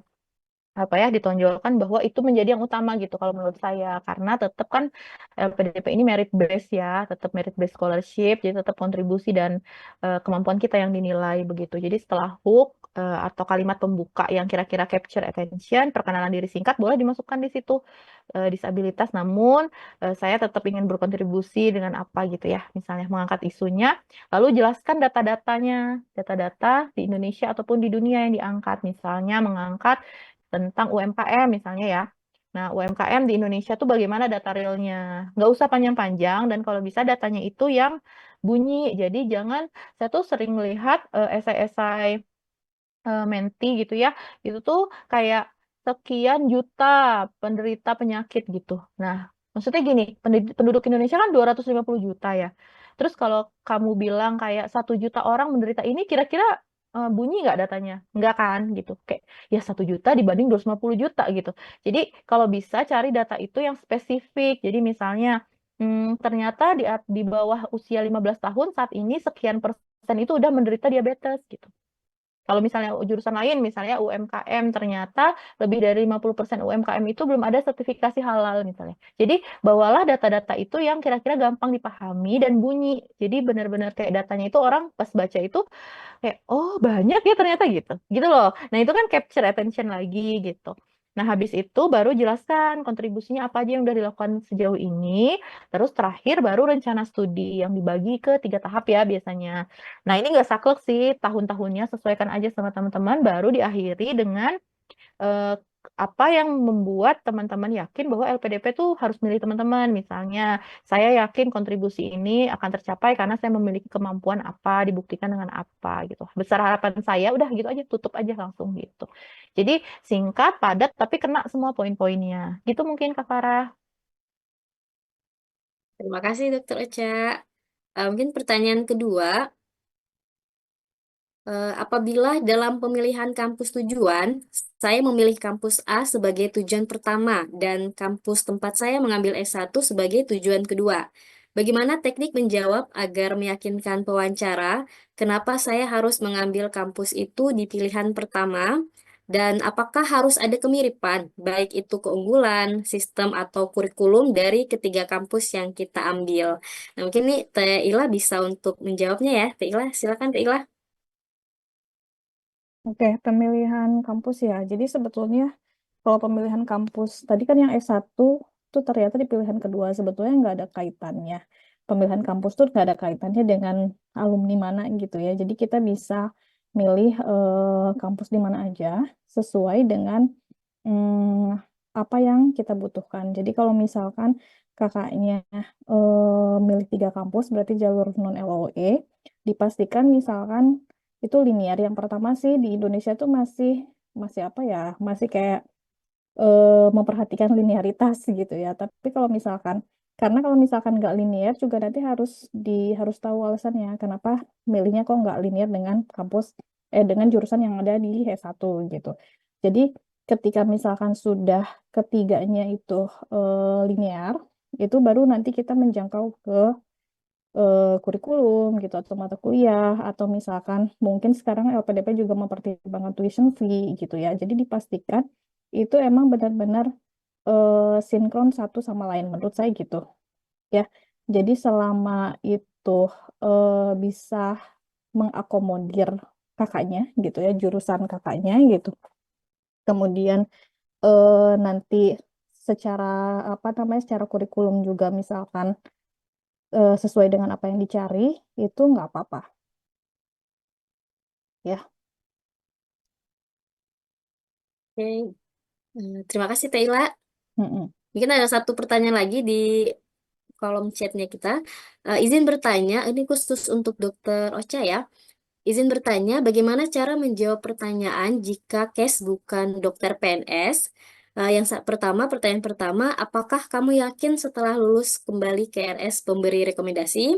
apa ya ditonjolkan bahwa itu menjadi yang utama gitu kalau menurut saya karena tetap kan LPDP ini merit based ya tetap merit based scholarship jadi tetap kontribusi dan kemampuan kita yang dinilai begitu jadi setelah hook atau kalimat pembuka yang kira-kira capture attention perkenalan diri singkat boleh dimasukkan di situ disabilitas namun saya tetap ingin berkontribusi dengan apa gitu ya misalnya mengangkat isunya lalu jelaskan data-datanya data-data di Indonesia ataupun di dunia yang diangkat misalnya mengangkat tentang UMKM misalnya ya. Nah, UMKM di Indonesia tuh bagaimana data realnya? Nggak usah panjang-panjang dan kalau bisa datanya itu yang bunyi. Jadi jangan, saya tuh sering melihat esai-esai Menti gitu ya, itu tuh kayak sekian juta penderita penyakit gitu. Nah, maksudnya gini, penduduk Indonesia kan 250 juta ya. Terus kalau kamu bilang kayak 1 juta orang menderita ini, kira-kira bunyi nggak datanya? Nggak kan gitu. Kayak ya 1 juta dibanding 250 juta gitu. Jadi kalau bisa cari data itu yang spesifik. Jadi misalnya ternyata di bawah usia 15 tahun saat ini sekian persen itu udah menderita diabetes gitu. Kalau misalnya jurusan lain, misalnya UMKM, ternyata lebih dari 50% UMKM itu belum ada sertifikasi halal misalnya. Jadi bawalah data-data itu yang kira-kira gampang dipahami dan bunyi. Jadi benar-benar kayak datanya itu orang pas baca itu kayak, oh banyak ya ternyata gitu. Gitu loh. Nah itu kan capture attention lagi gitu. Nah habis itu baru jelaskan kontribusinya apa aja yang udah dilakukan sejauh ini. Terus terakhir baru rencana studi yang dibagi ke 3 tahap ya biasanya. Nah, ini nggak saklek sih tahun-tahunnya, sesuaikan aja sama teman-teman, baru diakhiri dengan eh, apa yang membuat teman-teman yakin bahwa LPDP tuh harus milih teman-teman. Misalnya, saya yakin kontribusi ini akan tercapai karena saya memiliki kemampuan apa, dibuktikan dengan apa gitu. Besar harapan saya, udah gitu aja, tutup aja langsung gitu. Jadi singkat, padat, tapi kena semua poin-poinnya. Gitu mungkin Kak Farah. Terima kasih, Dokter Ocha. Mungkin pertanyaan kedua, apabila dalam pemilihan kampus tujuan, saya memilih kampus A sebagai tujuan pertama dan kampus tempat saya mengambil S1 sebagai tujuan kedua. Bagaimana teknik menjawab agar meyakinkan pewawancara kenapa saya harus mengambil kampus itu di pilihan pertama dan apakah harus ada kemiripan, baik itu keunggulan, sistem atau kurikulum dari ketiga kampus yang kita ambil. Nah, mungkin nih Teh Ila bisa untuk menjawabnya ya. Teh Ila, silakan Teh Ila. Oke, pemilihan kampus ya. Jadi sebetulnya kalau pemilihan kampus, tadi kan yang S1 itu ternyata di pilihan kedua, sebetulnya nggak ada kaitannya. Pemilihan kampus tuh nggak ada kaitannya dengan alumni mana gitu ya. Jadi kita bisa milih kampus di mana aja sesuai dengan apa yang kita butuhkan. Jadi kalau misalkan kakaknya milih 3 kampus, berarti jalur non LOE, dipastikan misalkan itu linear. Yang pertama sih di Indonesia tuh masih masih apa ya, masih kayak memperhatikan linearitas gitu ya. Tapi karena kalau misalkan nggak linear juga nanti harus tahu alasannya kenapa milihnya kok nggak linear dengan dengan jurusan yang ada di S1 gitu. Jadi ketika misalkan sudah ketiganya itu linear, itu baru nanti kita menjangkau ke kurikulum gitu atau mata kuliah atau misalkan mungkin sekarang LPDP juga mempertimbangkan tuition fee gitu ya. Jadi dipastikan itu emang benar-benar sinkron satu sama lain menurut saya gitu ya. Jadi selama itu bisa mengakomodir kakaknya gitu ya, jurusan kakaknya gitu. Kemudian nanti secara apa namanya secara kurikulum juga misalkan sesuai dengan apa yang dicari itu nggak apa-apa ya. Oke, terima kasih Taila. Mm-mm. Mungkin ada satu pertanyaan lagi di kolom chatnya kita. Izin bertanya, ini khusus untuk Dokter Ocha ya. Izin bertanya, bagaimana cara menjawab pertanyaan jika case bukan dokter PNS? Pertanyaan pertama, apakah kamu yakin setelah lulus kembali ke RS pemberi rekomendasi?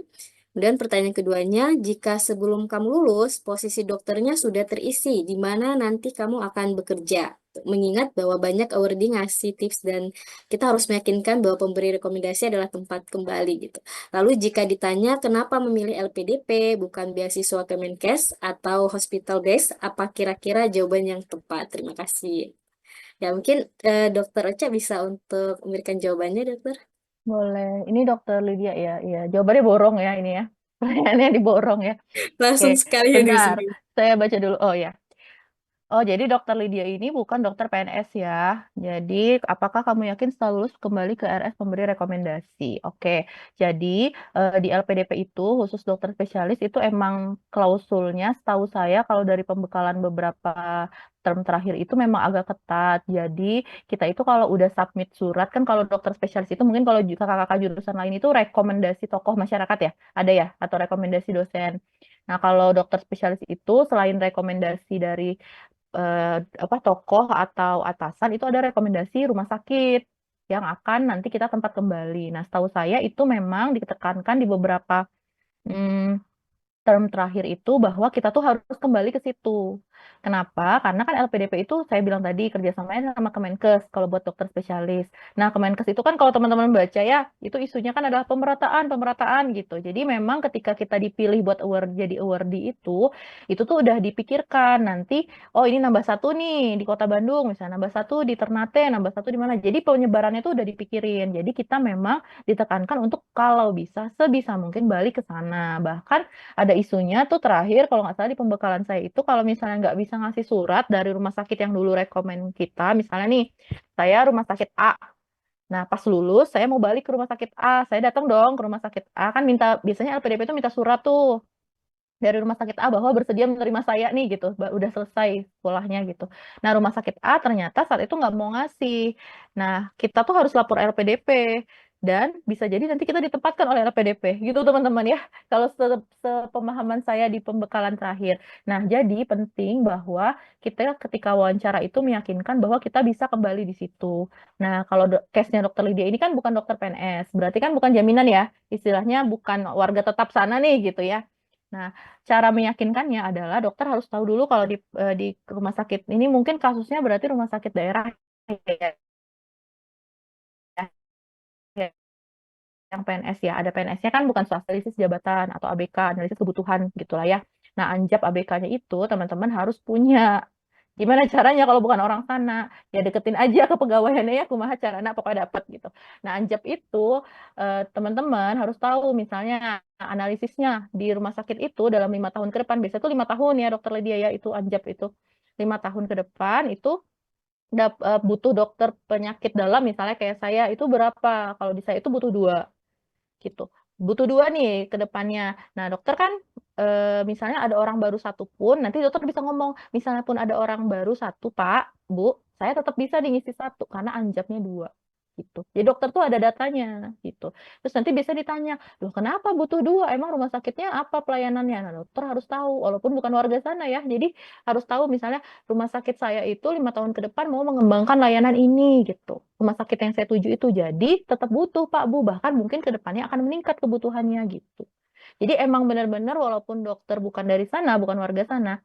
Kemudian pertanyaan keduanya, jika sebelum kamu lulus, posisi dokternya sudah terisi, di mana nanti kamu akan bekerja? Mengingat bahwa banyak awarding ngasih tips dan kita harus meyakinkan bahwa pemberi rekomendasi adalah tempat kembali gitu. Lalu jika ditanya kenapa memilih LPDP bukan beasiswa Kemenkes atau hospital base, apa kira-kira jawaban yang tepat? Terima kasih. Ya mungkin Dokter Ocha bisa untuk memberikan jawabannya, Dokter. Boleh. Ini Dokter Lydia ya. Iya, jawabannya borong ya ini ya. Pertanyaannya diborong ya. Oke, Langsung sekali ya di bentar. sini. Saya baca dulu. Oh ya. Oh, jadi Dokter Lydia ini bukan dokter PNS ya. Jadi, apakah kamu yakin setelah lulus kembali ke RS pemberi rekomendasi? Oke, jadi di LPDP itu khusus dokter spesialis itu emang klausulnya setahu saya kalau dari pembekalan beberapa term terakhir itu memang agak ketat. Jadi, kita itu kalau udah submit surat, kan kalau dokter spesialis itu mungkin kalau kakak-kakak jurusan lain itu rekomendasi tokoh masyarakat ya, ada ya, atau rekomendasi dosen. Nah, kalau dokter spesialis itu selain rekomendasi dari tokoh atau atasan itu ada rekomendasi rumah sakit yang akan nanti kita tempat kembali. Nah, setahu saya itu memang ditekankan di beberapa hmm, term terakhir itu bahwa kita tuh harus kembali ke situ. Kenapa? Karena kan LPDP itu saya bilang tadi kerjasamanya sama Kemenkes kalau buat dokter spesialis. Nah, Kemenkes itu kan kalau teman-teman baca ya, itu isunya kan adalah pemerataan gitu. Jadi memang ketika kita dipilih buat jadi awardee itu tuh udah dipikirkan nanti, oh ini nambah satu nih di Kota Bandung, misalnya nambah satu di Ternate, nambah satu di mana. Jadi penyebarannya tuh udah dipikirin. Jadi kita memang ditekankan untuk kalau bisa sebisa mungkin balik ke sana. Bahkan ada isunya tuh terakhir kalau nggak salah di pembekalan saya itu kalau misalnya nggak bisa ngasih surat dari rumah sakit yang dulu rekomen kita, misalnya nih saya rumah sakit A. Nah, pas lulus saya mau balik ke rumah sakit A, saya datang dong ke rumah sakit A kan biasanya LPDP itu minta surat tuh dari rumah sakit A bahwa bersedia menerima saya nih gitu, udah selesai sekolahnya gitu. Nah, rumah sakit A ternyata saat itu nggak mau ngasih. Nah, kita tuh harus lapor LPDP dan bisa jadi nanti kita ditempatkan oleh LPDP gitu teman-teman ya. Kalau sepemahaman saya di pembekalan terakhir. Nah, jadi penting bahwa kita ketika wawancara itu meyakinkan bahwa kita bisa kembali di situ. Nah, kalau case-nya Dokter Lydia ini kan bukan dokter PNS, berarti kan bukan jaminan ya, istilahnya bukan warga tetap sana nih gitu ya. Nah, cara meyakinkannya adalah dokter harus tahu dulu kalau di rumah sakit ini mungkin kasusnya berarti rumah sakit daerah ya, ya, yang PNS ya. Ada PNS-nya kan bukan swasta, analisis jabatan atau ABK, analisis kebutuhan gitulah ya. Nah, anjap ABK-nya itu teman-teman harus punya. Gimana caranya kalau bukan orang sana? Ya deketin aja ke pegawaiannya ya, kumaha carana pokoknya dapat gitu. Nah, anjap itu teman-teman harus tahu misalnya analisisnya di rumah sakit itu dalam 5 tahun ke depan. Biasanya itu 5 tahun ya dokter Lydia ya, itu anjap itu 5 tahun ke depan itu butuh dokter penyakit dalam misalnya kayak saya itu berapa? Kalau di saya itu butuh 2 gitu. Butuh 2 nih ke depannya. Nah, dokter kan misalnya ada orang baru 1 pun, nanti dokter bisa ngomong, misalnya pun ada orang baru 1, Pak, Bu, saya tetap bisa di ngisi 1 karena anjapnya 2 gitu. Jadi dokter tuh ada datanya gitu. Terus nanti bisa ditanya, loh kenapa butuh 2? Emang rumah sakitnya apa pelayanannya? Nah dokter harus tahu, walaupun bukan warga sana ya. Jadi harus tahu misalnya rumah sakit saya itu 5 tahun ke depan mau mengembangkan layanan ini gitu. Rumah sakit yang saya tuju itu jadi tetap butuh Pak Bu, bahkan mungkin ke depannya akan meningkat kebutuhannya gitu. Jadi emang benar-benar walaupun dokter bukan dari sana, bukan warga sana,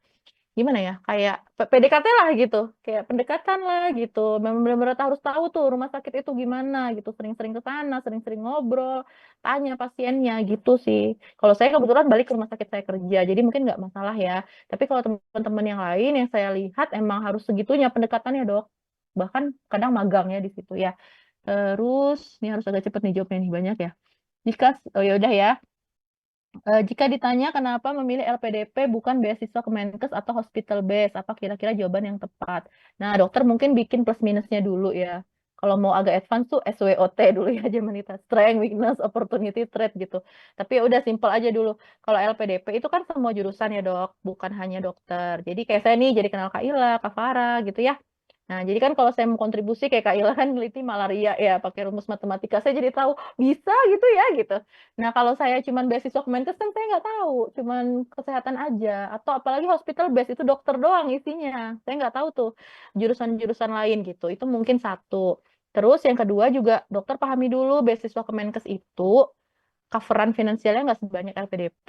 gimana ya, kayak PDKT lah gitu, kayak pendekatan lah gitu. Memang benar-benar harus tahu tuh rumah sakit itu gimana gitu, sering-sering ke sana, sering-sering ngobrol, tanya pasiennya gitu sih. Kalau saya kebetulan balik ke rumah sakit saya kerja, jadi mungkin nggak masalah ya. Tapi kalau teman-teman yang lain yang saya lihat emang harus segitunya pendekatannya dok. Bahkan kadang magangnya di situ ya. Terus, ini harus agak cepet nih jawabnya nih banyak ya. Oh ya udah ya. Jika ditanya kenapa memilih LPDP bukan beasiswa Kemenkes atau hospital base, apa kira-kira jawaban yang tepat? Nah, dokter mungkin bikin plus minusnya dulu ya. Kalau mau agak advance tuh SWOT dulu ya, Humanitas, Strength, Weakness, Opportunity, Threat gitu. Tapi ya udah simple aja dulu. Kalau LPDP itu kan semua jurusan ya dok, bukan hanya dokter. Jadi kayak saya nih jadi kenal Kak Ila, Kak Farah gitu ya. Nah, jadi kan kalau saya mau kontribusi kayak Kak Ila kan neliti malaria ya, pakai rumus matematika, saya jadi tahu bisa gitu ya gitu. Nah, kalau saya cuman beasiswa Kemenkes kan saya nggak tahu, cuman kesehatan aja. Atau apalagi hospital base itu dokter doang isinya. Saya nggak tahu tuh jurusan-jurusan lain gitu. Itu mungkin satu. Terus yang kedua juga dokter pahami dulu beasiswa Kemenkes itu coveran finansialnya nggak sebanyak LPDP.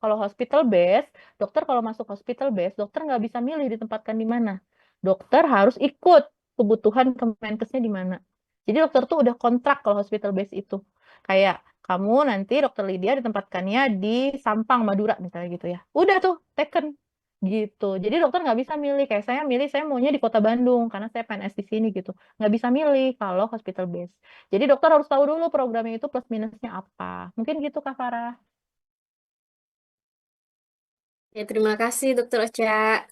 Kalau hospital base, dokter kalau masuk hospital base, dokter nggak bisa milih ditempatkan di mana. Dokter harus ikut kebutuhan Kemenkesnya di mana. Jadi dokter tuh udah kontrak kalau hospital base itu. Kayak kamu nanti dokter Lydia ditempatkannya di Sampang, Madura misalnya gitu ya. Udah tuh, taken gitu. Jadi dokter nggak bisa milih. Kayak saya milih, saya maunya di Kota Bandung karena saya PNS di sini gitu. Nggak bisa milih kalau hospital base. Jadi dokter harus tahu dulu programnya itu plus minusnya apa. Mungkin gitu Kak Farah. Ya, terima kasih Dokter Ocha.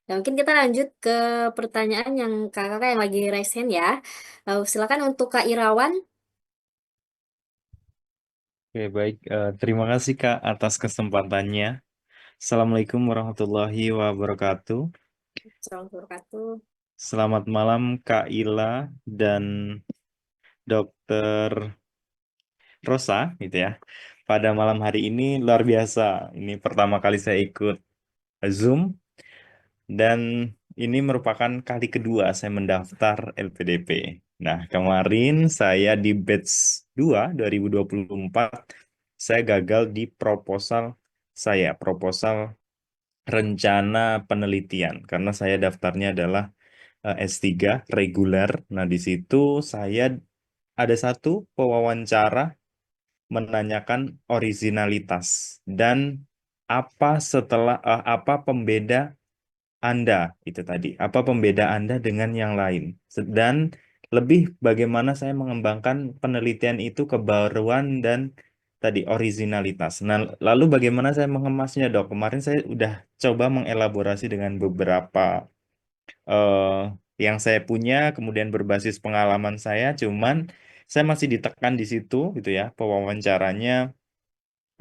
Nah, mungkin kita lanjut ke pertanyaan yang kakak yang lagi raise hand ya. Silakan untuk Kak Irawan. Oke, baik. Terima kasih Kak atas kesempatannya. Assalamualaikum warahmatullahi wabarakatuh. Assalamualaikum wabarakatuh. Selamat malam Kak Ila dan Dokter Rosa, gitu ya. Pada malam hari ini luar biasa. Ini pertama kali saya ikut Zoom dan ini merupakan kali kedua saya mendaftar LPDP. Nah, kemarin saya di batch 2 2024 saya gagal di proposal rencana penelitian karena saya daftarnya adalah S3 reguler. Nah, di situ saya ada satu pewawancara menanyakan originalitas dan apa pembeda Anda itu tadi, apa pembeda Anda dengan yang lain dan lebih bagaimana saya mengembangkan penelitian itu kebaruan dan tadi originalitas. Nah, lalu bagaimana saya mengemasnya, Dok? Kemarin saya udah coba mengelaborasi dengan beberapa eh, yang saya punya, kemudian berbasis pengalaman saya, cuman saya masih ditekan di situ, gitu ya, pewawancaranya.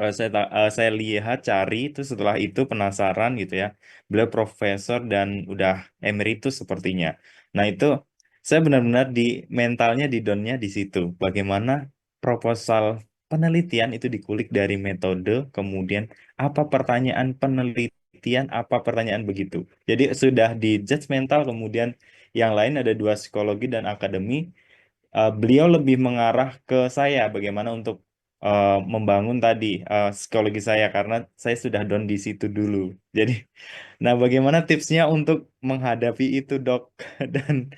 Saya lihat cari itu setelah itu penasaran gitu ya. Beliau profesor dan udah emeritus sepertinya. Nah, itu saya benar-benar di mentalnya di downnya di situ. Bagaimana proposal penelitian itu dikulik dari metode, kemudian apa pertanyaan penelitian, apa pertanyaan begitu. Jadi sudah di judgmental, kemudian yang lain ada 2 psikologi dan akademi. Beliau lebih mengarah ke saya bagaimana untuk membangun tadi psikologi saya karena saya sudah down di situ dulu. Jadi, nah bagaimana tipsnya untuk menghadapi itu, Dok? Dan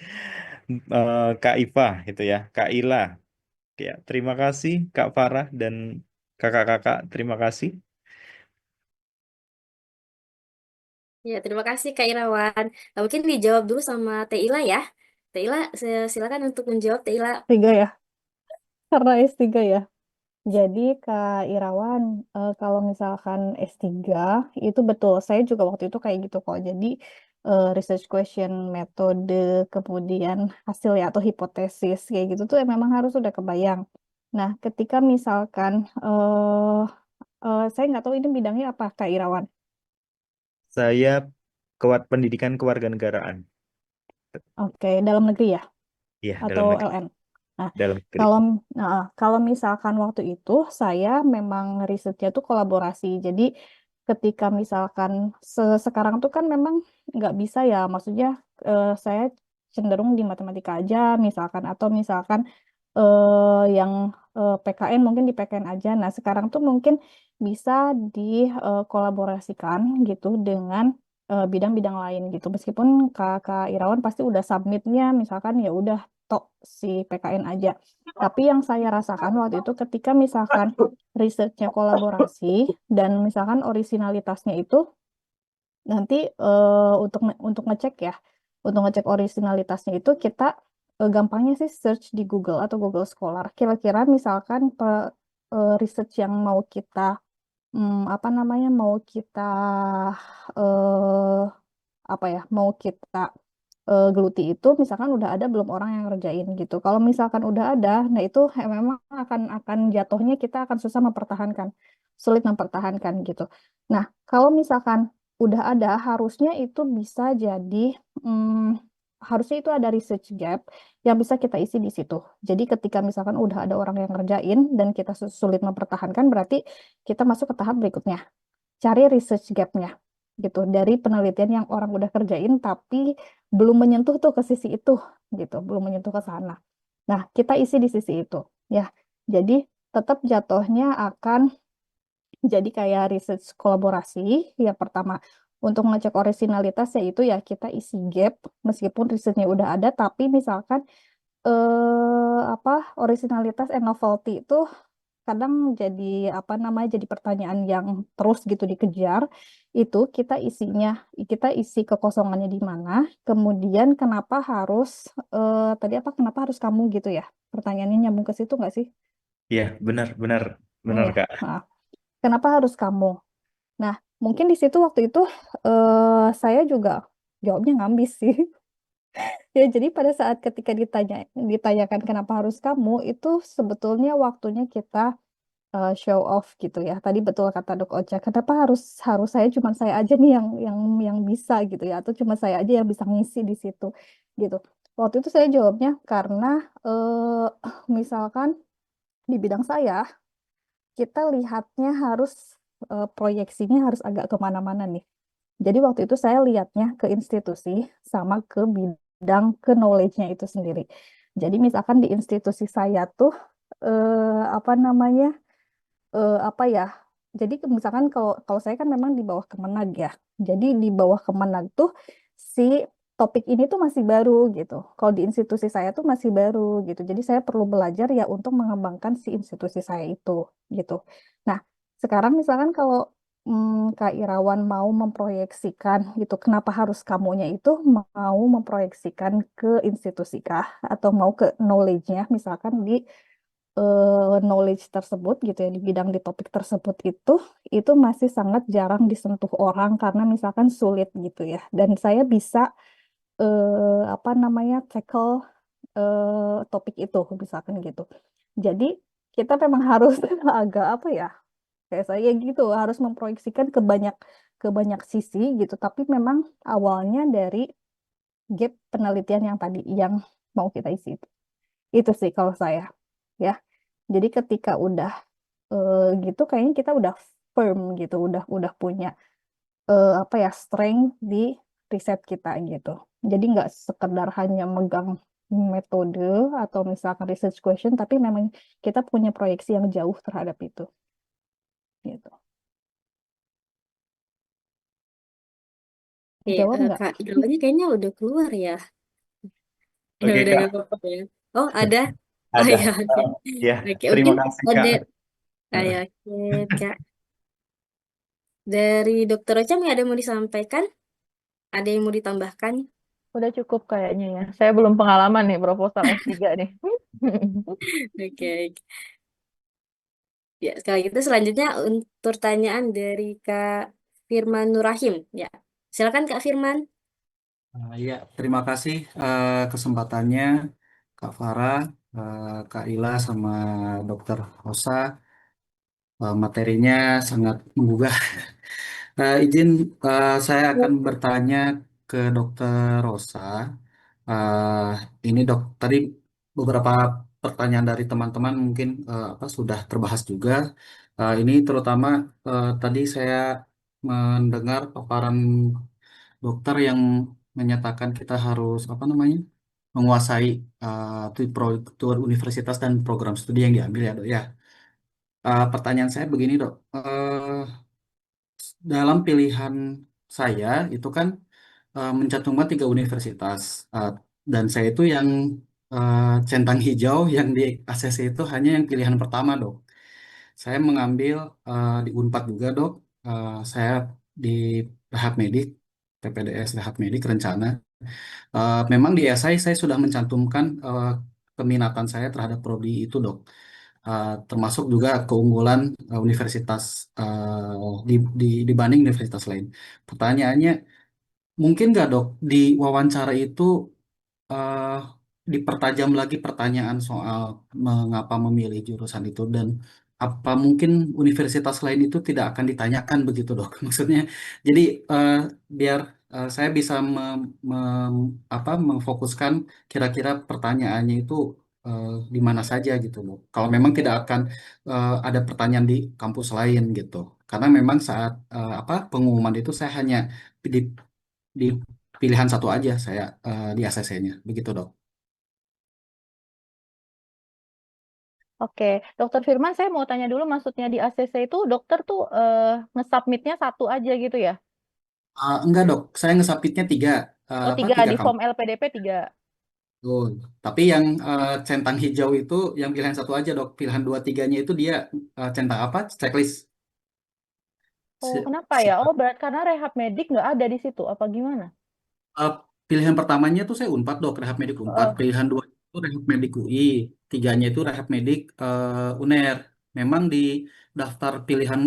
Kak Iva itu ya, Kak Ila. Ya, terima kasih Kak Farah dan kakak-kakak, terima kasih. Ya, terima kasih Kak Irawan. Nah, mungkin dijawab dulu sama Teh Ila ya. Teh Ila, silakan untuk menjawab Teh Ila. S3 ya, karena S3 ya. Jadi Kak Irawan, kalau misalkan S3 itu betul, saya juga waktu itu kayak gitu kok. Jadi research question, metode, kemudian hasilnya atau hipotesis kayak gitu tuh memang harus sudah kebayang. Nah, ketika misalkan saya nggak tahu ini bidangnya apa Kak Irawan. Saya pendidikan kewarganegaraan. Oke, dalam negeri ya Iya, dalam atau negeri. LN? Nah, Dalam negeri. kalau misalkan waktu itu saya memang risetnya tuh kolaborasi. Jadi ketika misalkan sekarang tuh kan memang nggak bisa ya, maksudnya saya cenderung di matematika aja misalkan, atau misalkan yang PKN mungkin di PKN aja. Nah, sekarang tuh mungkin bisa dikolaborasikan gitu dengan bidang-bidang lain gitu. Meskipun Kak Irawan pasti udah submitnya misalkan ya udah tok si PKN aja. Tapi yang saya rasakan waktu itu ketika misalkan risetnya kolaborasi dan misalkan orisinalitasnya itu nanti untuk ngecek ya, untuk ngecek orisinalitasnya itu kita gampangnya sih search di Google atau Google Scholar. Kira-kira misalkan research yang mau kita apa namanya mau kita eh, apa ya mau kita geluti itu misalkan udah ada belum orang yang ngerjain gitu. Kalau misalkan udah ada, nah itu memang akan jatuhnya kita akan susah mempertahankan, sulit mempertahankan gitu. Nah, kalau misalkan udah ada, harusnya itu bisa jadi harusnya itu ada research gap yang bisa kita isi di situ. Jadi ketika misalkan udah ada orang yang ngerjain dan kita sulit mempertahankan, berarti kita masuk ke tahap berikutnya, cari research gap-nya gitu dari penelitian yang orang udah kerjain tapi belum menyentuh tuh ke sisi itu gitu, belum menyentuh ke sana. Nah, kita isi di sisi itu ya. Jadi tetap jatuhnya akan jadi kayak research kolaborasi. Yang pertama untuk ngecek originalitas yaitu ya kita isi gap meskipun risetnya udah ada tapi misalkan apa originalitas and novelty itu kadang jadi apa namanya jadi pertanyaan yang terus gitu dikejar. Itu kita isi kekosongannya di mana, kemudian kenapa harus kamu gitu ya, pertanyaannya nyambung ke situ nggak sih? Iya, benar, benar, benar, Iya. Kak. Nah, kenapa harus kamu? Nah, mungkin di situ waktu itu saya juga jawabnya ngambis sih. Ya, jadi pada saat ketika ditanyakan kenapa harus kamu, itu sebetulnya waktunya kita show off gitu ya. Tadi betul kata Dok Ocha, kenapa harus harus saya aja nih yang bisa gitu ya, atau cuma saya aja yang bisa ngisi di situ gitu. Waktu itu saya jawabnya karena misalkan di bidang saya kita lihatnya harus proyeksinya harus agak kemana-mana nih. Jadi waktu itu saya lihatnya ke institusi sama ke bidang ke knowledge-nya itu sendiri. Jadi misalkan di institusi saya tuh apa namanya apa ya? Jadi misalkan kalau kalau saya kan memang di bawah Kemenag ya. Jadi di bawah Kemenag tuh si topik ini tuh masih baru gitu. Kalau di institusi saya tuh masih baru gitu. Jadi saya perlu belajar ya untuk mengembangkan si institusi saya itu gitu. Nah, sekarang misalkan kalau Kak Irawan mau memproyeksikan gitu, kenapa harus kamunya itu mau memproyeksikan ke institusi kah atau mau ke knowledge-nya misalkan di knowledge tersebut gitu ya di bidang di topik tersebut itu masih sangat jarang disentuh orang karena misalkan sulit gitu ya dan saya bisa apa namanya tackle topik itu misalkan gitu jadi kita memang harus agak apa ya kayak saya gitu harus memproyeksikan ke banyak sisi gitu tapi memang awalnya dari gap penelitian yang tadi yang mau kita isi itu sih kalau saya ya jadi ketika udah gitu kayaknya kita udah firm gitu, udah punya apa ya strength di riset kita gitu. Jadi nggak sekedar hanya megang metode atau misalkan research question, tapi memang kita punya proyeksi yang jauh terhadap itu gitu. Oke, Jawab nggak? Kak Irwanya kayaknya udah keluar ya. Ya Oke, udah Kak. nggak apa-apa ya. Oh, ada? Oh Ada. ya, oke. Ya, Oke, terima mungkin kasih, ada. Kak. Ayo, oke, Kak. Dari Dokter Ocam ada yang mau disampaikan? Ada yang mau ditambahkan? Udah cukup kayaknya ya. Saya belum pengalaman nih proposal S3 nih. Oke. Ya, sekali itu selanjutnya untuk pertanyaan dari Kak Firman Nurahim. Ya, silakan Kak Firman. Ya, terima kasih kesempatannya Kak Farah, Kak Ila, sama Dokter Rosa. Materinya sangat menggugah. Izin saya akan bertanya ke Dokter Rosa. Eh, ini dok, tadi beberapa pertanyaan dari teman-teman mungkin sudah terbahas juga. Ini terutama tadi saya mendengar paparan dokter yang menyatakan kita harus menguasai tutor universitas dan program studi yang diambil ya dok ya. Pertanyaan saya begini dok, dalam pilihan saya itu kan mencantumkan 3 universitas. Eh, dan saya itu yang centang hijau yang di ACC itu hanya yang pilihan pertama dok. Saya mengambil di Unpad juga dok. Saya di Rehab Medik, PPDS Rehab Medik rencana. Memang di esai saya sudah mencantumkan keminatan saya terhadap prodi itu dok. Termasuk juga keunggulan universitas dibanding universitas lain. Pertanyaannya, mungkin nggak dok di wawancara itu eh, dipertajam lagi pertanyaan soal mengapa memilih jurusan itu dan apa mungkin universitas lain itu tidak akan ditanyakan begitu dok? Maksudnya, jadi biar saya bisa memfokuskan kira-kira pertanyaannya itu eh, di mana saja gitu loh. Kalau memang tidak akan ada pertanyaan di kampus lain gitu. Karena memang saat pengumuman itu saya hanya di pilihan satu aja saya di ACC-nya begitu dok. Oke, Dokter Firman, saya mau tanya dulu, maksudnya di ACC itu dokter tuh nge-submitnya satu aja gitu ya? Enggak dok, saya ngesubmitnya Oh, tiga, tiga di kampus. form LPDP 3. Betul. Tapi yang centang hijau itu yang pilihan satu aja dok. Pilihan 2, 3-nya itu dia centang apa? Checklist. Oh, Si- kenapa ya? si- Oh, berarti karena rehab medik nggak ada di situ, apa gimana? eh, Pilihan pertamanya tuh saya Unpad dok, Rehab Medik Unpad. Oh, Pilihan 2 itu Rehab Medik UI. 3-nya itu Rehab Medik UNER. Memang di daftar pilihan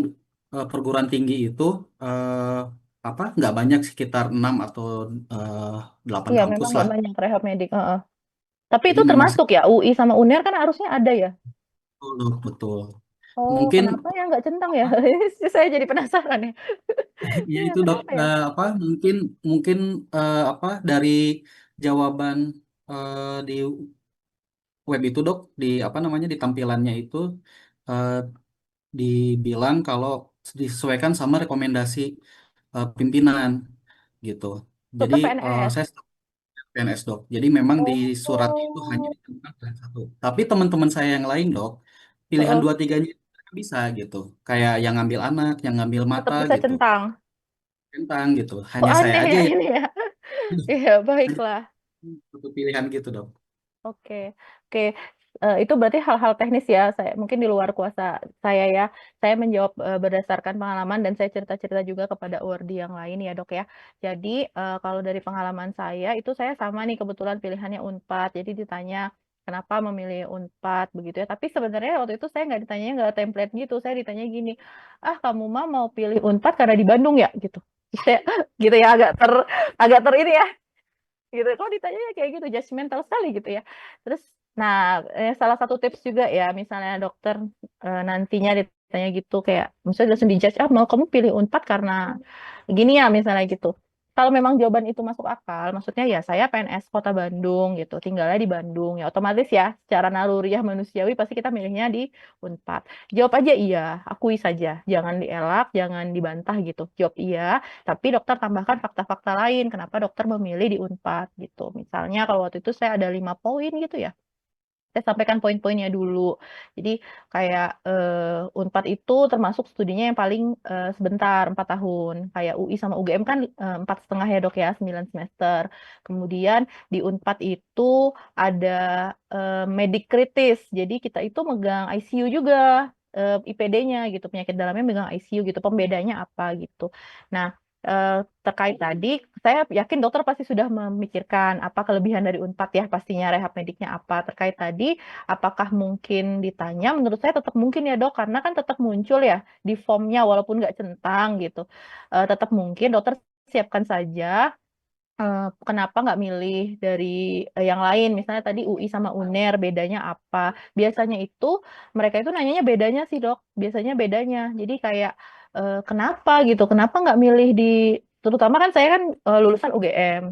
perguruan tinggi itu nggak banyak, sekitar 6 atau eh, 8 iya, memang kampus lah. nggak banyak rehab medik. Heeh. Tapi Jadi itu memang termasuk ya, UI sama UNER kan harusnya ada ya? betul, Dok, betul. Oh, Mungkin kenapa ya nggak centang ya? Saya jadi penasaran ya. ya Iya, itu dok, kenapa ya? mungkin mungkin dari jawaban di web itu dok, di di tampilannya itu eh, dibilang kalau disesuaikan sama rekomendasi pimpinan gitu. Jadi Ke PNS. saya PNS dok. Jadi memang di surat itu hanya Oh, ditentukan pilihan satu. Tapi teman-teman saya yang lain dok, pilihan heeh. 2, 3-nya bisa gitu. Kayak yang ngambil anak, yang ngambil Tetap mata bisa gitu. centang. Tentang gitu. Kok Hanya saya aneh aja ya yang ini ya? Iya, hanya baiklah. satu pilihan gitu dok. Oke, oke. Itu berarti hal-hal teknis ya. Saya mungkin di luar kuasa saya ya. Saya menjawab berdasarkan pengalaman dan saya cerita-cerita juga kepada URD yang lain ya dok ya. Jadi kalau dari pengalaman saya itu saya sama nih kebetulan pilihannya Unpad. Jadi ditanya kenapa memilih Unpad begitu ya. Tapi sebenarnya waktu itu saya nggak ditanya, nggak template gitu. Saya ditanya gini, kamu mah mau pilih Unpad karena di Bandung ya gitu. Saya gitu ya, agak ter ini ya gitu. Kalau ditanya kayak gitu, judgmental sekali gitu ya. Terus, nah, salah satu tips juga ya, misalnya dokter nantinya ditanya gitu kayak, misalnya langsung dijudge, mau kamu pilih Unpad karena gini ya, misalnya gitu. Kalau memang jawaban itu masuk akal, maksudnya ya saya PNS Kota Bandung gitu, tinggalnya di Bandung ya, otomatis ya, secara naluriah manusiawi pasti kita milihnya di Unpad. Jawab aja iya, akui saja, jangan dielak, jangan dibantah gitu. Jawab iya, tapi dokter tambahkan fakta-fakta lain, kenapa dokter memilih di Unpad gitu. Misalnya kalau waktu itu saya ada 5 poin gitu ya. Saya sampaikan poin-poinnya dulu. Jadi kayak Unpad itu termasuk studinya yang paling sebentar, 4 tahun. Kayak UI sama UGM kan 4,5 ya dok ya, 9 semester. Kemudian di Unpad itu ada medik kritis. Jadi kita itu megang ICU juga, IPD-nya gitu, penyakit dalamnya megang ICU gitu. Pembedanya apa gitu. Nah, terkait tadi, saya yakin dokter pasti sudah memikirkan apa kelebihan dari Unpad ya, pastinya rehab mediknya apa. Terkait tadi, apakah mungkin ditanya? Menurut saya tetap mungkin ya dok, karena kan tetap muncul ya di formnya walaupun nggak centang gitu. Tetap mungkin dokter siapkan saja kenapa nggak milih dari yang lain. Misalnya tadi UI sama UNER, bedanya apa? Biasanya itu mereka itu nanyanya bedanya sih dok, biasanya bedanya. Jadi kayak kenapa gitu, kenapa nggak milih di, terutama kan saya kan lulusan UGM.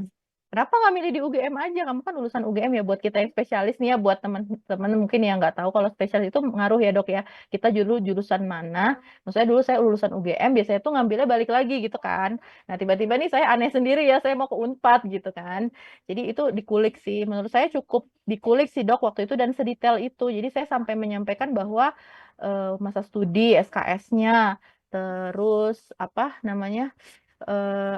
Kenapa nggak milih di UGM aja? Kamu kan lulusan UGM ya, buat kita yang spesialis nih ya, buat teman-teman mungkin yang nggak tahu kalau spesialis itu ngaruh ya dok ya. Kita jurusan mana? Maksudnya dulu saya lulusan UGM, biasanya tuh ngambilnya balik lagi gitu kan. Nah tiba-tiba nih saya aneh sendiri ya, saya mau ke Unpad gitu kan. Jadi itu dikulik sih, menurut saya cukup dikulik sih dok waktu itu dan sedetail itu. Jadi saya sampai menyampaikan bahwa masa studi, SKS-nya, terus apa namanya?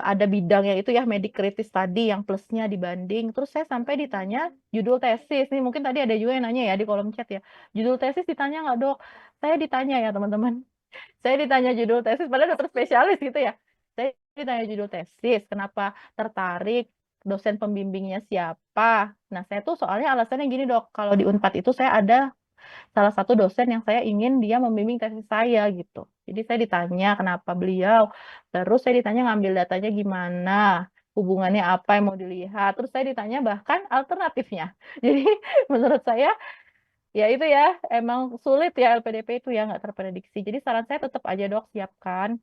Ada bidangnya itu ya medik kritis tadi yang plusnya dibanding. Terus saya sampai ditanya judul tesis. Nih mungkin tadi ada juga yang nanya ya di kolom chat ya. Judul tesis ditanya nggak dok? Saya ditanya ya teman-teman. Saya ditanya judul tesis padahal dokter spesialis gitu ya. Saya ditanya judul tesis. Kenapa tertarik? Dosen pembimbingnya siapa? Nah saya tuh soalnya alasannya gini dok. Kalau di Unpad itu saya ada salah satu dosen yang saya ingin dia membimbing tesis saya gitu. Jadi saya ditanya kenapa beliau, terus saya ditanya ngambil datanya gimana, hubungannya apa yang mau dilihat, terus saya ditanya bahkan alternatifnya. Jadi menurut saya ya itu ya emang sulit ya LPDP itu ya nggak terprediksi. Jadi saran saya tetap aja dok siapkan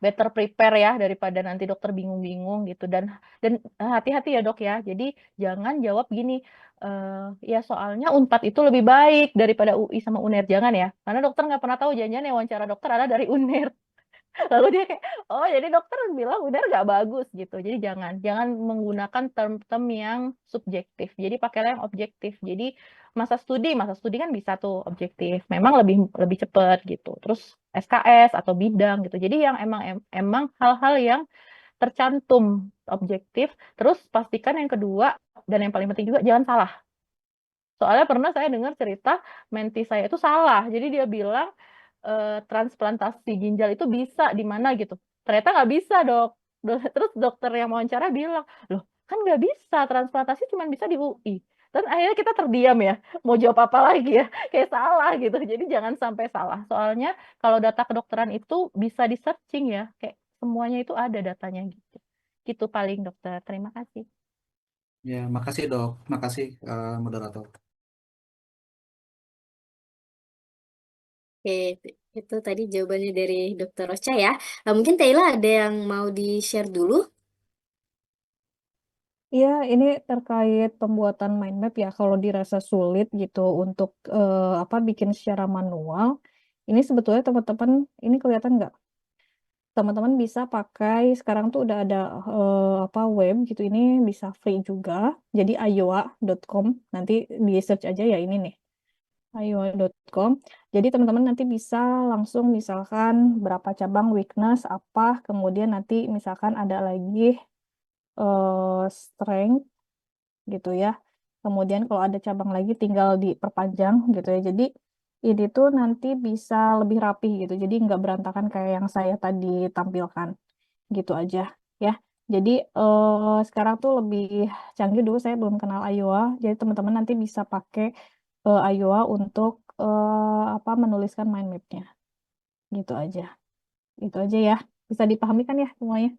better prepare ya daripada nanti dokter bingung-bingung gitu dan hati-hati ya dok ya. Jadi jangan jawab gini ya soalnya Unpad itu lebih baik daripada UI sama UNER, jangan ya. Karena dokter nggak pernah tahu jangan-jangan yang wawancara dokter ada dari UNER. Lalu dia kayak oh jadi dokter bilang UNER nggak bagus gitu. Jadi jangan menggunakan term-term yang subjektif. Jadi pakailah yang objektif. Jadi masa studi kan bisa tuh objektif. Memang lebih lebih cepat gitu. Terus SKS atau bidang gitu. Jadi yang emang hal-hal yang tercantum objektif. Terus pastikan yang kedua dan yang paling penting juga jangan salah. Soalnya pernah saya dengar cerita menti saya itu salah. Jadi dia bilang transplantasi ginjal itu bisa di mana gitu. Ternyata nggak bisa dok. Terus dokter yang wawancara bilang, loh kan nggak bisa, transplantasi cuma bisa di UI. Dan akhirnya kita terdiam ya, mau jawab apa lagi ya, kayak salah gitu. Jadi jangan sampai salah. Soalnya kalau data kedokteran itu bisa di searching ya, kayak semuanya itu ada datanya gitu. Gitu paling dokter. Terima kasih. Ya, makasih dok, makasih moderator. Oke, itu tadi jawabannya dari Dokter Ocha ya. Mungkin Taila ada yang mau di-share dulu? Iya, ini terkait pembuatan mind map ya. Kalau dirasa sulit gitu untuk apa bikin secara manual, ini sebetulnya teman-teman ini kelihatan nggak? Teman-teman bisa pakai sekarang tuh udah ada apa web gitu. Ini bisa free juga. Jadi iowa.com nanti di search aja ya ini nih. iowa.com. Jadi teman-teman nanti bisa langsung misalkan berapa cabang weakness apa, kemudian nanti misalkan ada lagi strength gitu ya. Kemudian kalau ada cabang lagi tinggal diperpanjang gitu ya. Jadi ini tuh nanti bisa lebih rapi gitu. Jadi nggak berantakan kayak yang saya tadi tampilkan gitu aja ya. Jadi sekarang tuh lebih canggih, dulu saya belum kenal Iowa. Jadi teman-teman nanti bisa pakai Iowa untuk apa menuliskan mind map-nya. Gitu aja. Itu aja ya. Bisa dipahami kan ya semuanya?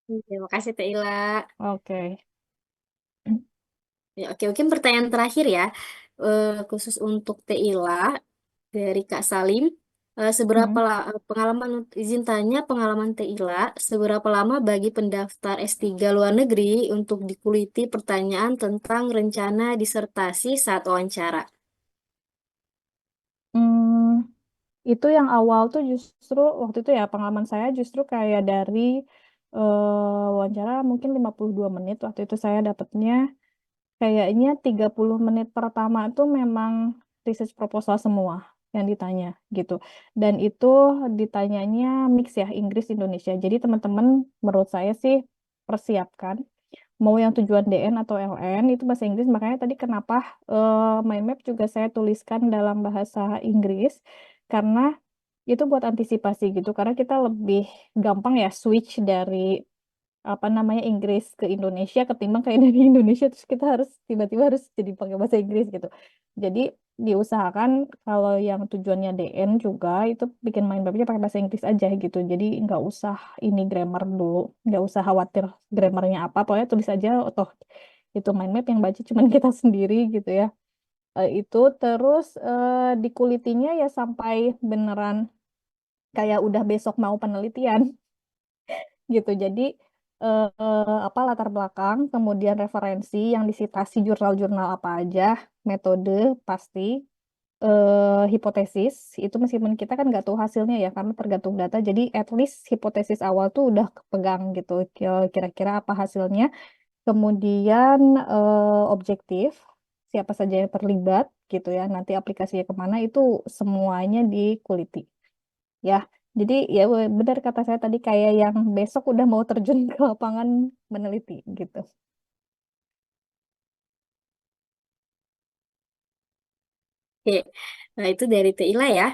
Terima kasih Taila. Oke. Ya, oke, mungkin pertanyaan terakhir ya, khusus untuk Taila dari Kak Salim. Seberapa pengalaman izin tanya pengalaman Taila, seberapa lama bagi pendaftar S3 luar negeri untuk dikuliti pertanyaan tentang rencana disertasi saat wawancara? Hmm, itu yang awal tuh justru waktu itu ya pengalaman saya justru kayak dari wawancara mungkin 52 menit waktu itu saya dapatnya kayaknya 30 menit pertama itu memang research proposal semua yang ditanya gitu. Dan itu ditanyanya mix ya Inggris Indonesia. Jadi teman-teman menurut saya sih persiapkan mau yang tujuan DN atau LN itu bahasa Inggris, makanya tadi kenapa mind map juga saya tuliskan dalam bahasa Inggris karena itu buat antisipasi gitu karena kita lebih gampang ya switch dari apa namanya Inggris ke Indonesia ketimbang kayak dari Indonesia terus kita harus tiba-tiba harus jadi pakai bahasa Inggris gitu. Jadi diusahakan kalau yang tujuannya DN juga itu bikin mind mapnya pakai bahasa Inggris aja gitu. Jadi nggak usah ini grammar dulu, nggak usah khawatir grammarnya apa, pokoknya tulis aja toh itu mind map yang baca cuman kita sendiri gitu ya. Itu terus dikulitinya ya sampai beneran kayak udah besok mau penelitian gitu. Jadi apa latar belakang, kemudian referensi yang disitasi jurnal-jurnal apa aja, metode pasti, hipotesis itu meskipun kita kan nggak tahu hasilnya ya karena tergantung data, jadi at least hipotesis awal tuh udah kepegang gitu, kira-kira apa hasilnya. Kemudian objektif, siapa saja yang terlibat gitu ya, nanti aplikasinya kemana itu semuanya dikuliti. Ya, jadi ya benar kata saya tadi kayak yang besok udah mau terjun ke lapangan meneliti gitu. Oke, nah itu dari Teila ya.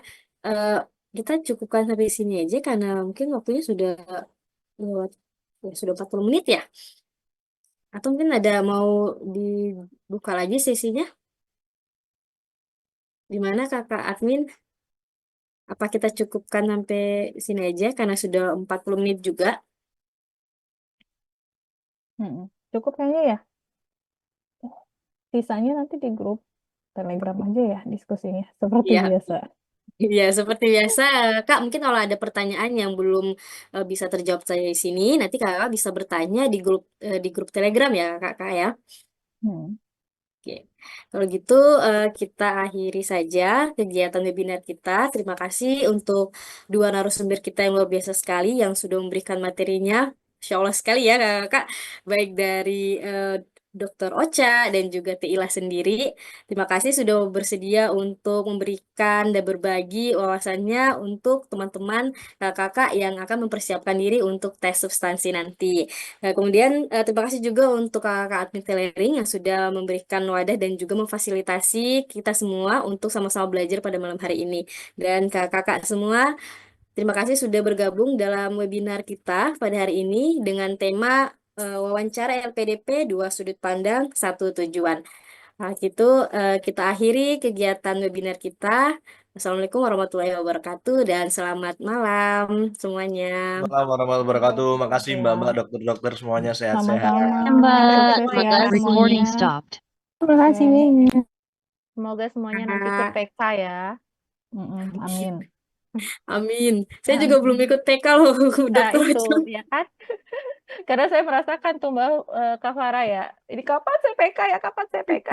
Eh, kita cukupkan sampai sini aja karena mungkin waktunya sudah lewat, ya, sudah 40 menit ya. Atau mungkin ada mau dibuka lagi sesinya? Di mana kakak admin? Apa kita cukupkan sampai sini aja karena sudah 40 menit juga? Cukup kayaknya ya. Sisanya nanti di grup Telegram aja ya diskusinya seperti Iya, biasa. ya seperti biasa. Kak, mungkin kalau ada pertanyaan yang belum bisa terjawab saya di sini, nanti kakak bisa bertanya di grup Telegram ya, kakak ya. Hmm. Oke, kalau gitu kita akhiri saja kegiatan webinar kita. Terima kasih untuk dua narasumber kita yang luar biasa sekali yang sudah memberikan materinya. Insya Allah sekali ya kakak, baik dari Dr. Ocha dan juga Teila sendiri. Terima kasih sudah bersedia untuk memberikan dan berbagi wawasannya untuk teman-teman kakak yang akan mempersiapkan diri untuk tes substansi nanti. Nah, kemudian terima kasih juga untuk kakak admin Telering yang sudah memberikan wadah dan juga memfasilitasi kita semua untuk sama-sama belajar pada malam hari ini. Dan kakak-kakak semua, terima kasih sudah bergabung dalam webinar kita pada hari ini dengan tema wawancara LPDP dua sudut pandang satu tujuan. Nah, gitu kita akhiri kegiatan webinar kita. Assalamualaikum warahmatullahi wabarakatuh dan selamat malam semuanya. Assalamualaikum warahmatullahi wabarakatuh. Makasih Ya. Mbak-mbak, dokter-dokter semuanya sehat-sehat. Sama-sama. Mbak, Sukses ya makasih. semuanya. Terima kasih. Oke. Semoga semuanya nanti ikut PK ya. Amin. Amin. Saya juga belum ikut TK loh, Nah, dokter itu Ocha. ya kan? Karena saya merasakan tuh Mbak Kak Farah ya. Ini kapan saya PK ya? Kapan saya PK?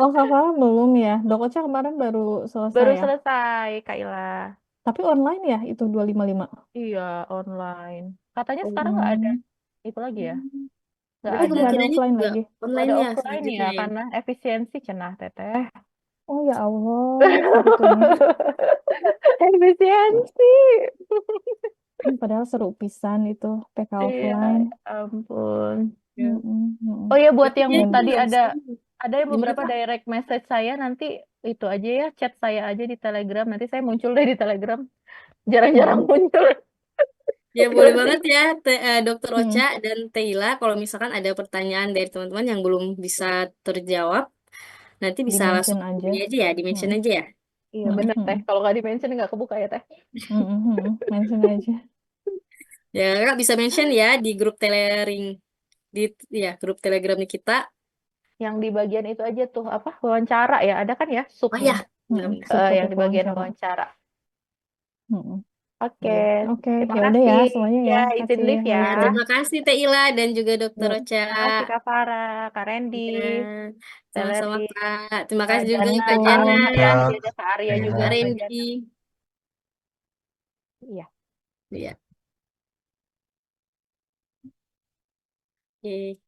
Oh, Kak Farah belum ya? Dok Ocha kemarin baru selesai Baru ya? selesai, Kak Ila. Tapi online ya itu 255? Iya, online. Katanya sekarang nggak ada itu lagi ya? Nggak Berarti ada. Nggak ada kemungkinannya offline juga lagi? online Ada ya offline selanjutnya ya, ya. karena efisiensi cenah teteh. Oh ya Allah, segitunya. Efisiensi. Padahal seru pisan itu PK Iya, offline. ampun. Ya. Oh ya, buat Berarti yang dia tadi nggak bisa. ada yang Gimana beberapa Kak? direct message saya, nanti itu aja ya, chat saya aja di Telegram. Nanti saya muncul deh di Telegram. Jarang-jarang muncul. Ya boleh banget ya Dokter Ocha Hmm. dan Teila kalau misalkan ada pertanyaan dari teman-teman yang belum bisa terjawab, nanti bisa langsung Di-mention aja. hubungi aja ya, di-mention aja ya. Iya bener teh. Kalau nggak di-mention nggak kebuka ya teh. Mention aja. Ya Kak bisa mention ya di grup Telering di ya grup Telegram kita. Yang di bagian itu aja tuh apa wawancara ya, ada kan ya Oh subnya. ya, benar-benar. Yang di bagian Wawancara. wawancara. Oke, Oke, terima ya udah ya kasih. semuanya Ya, ya. izin Kasih live ya. wifi. Terima kasih Teila dan juga Dokter Yuk. Ocha. Terima kasih Kak Farah, Kak Randy, Ya, sama-sama Teleri, Kak. Terima Kak kasih juga Jana, Kak Kak Jana, Arya, nanti ada Kak Arya juga, Kak Kak Randy. Jana. Iya. Iya. Oke.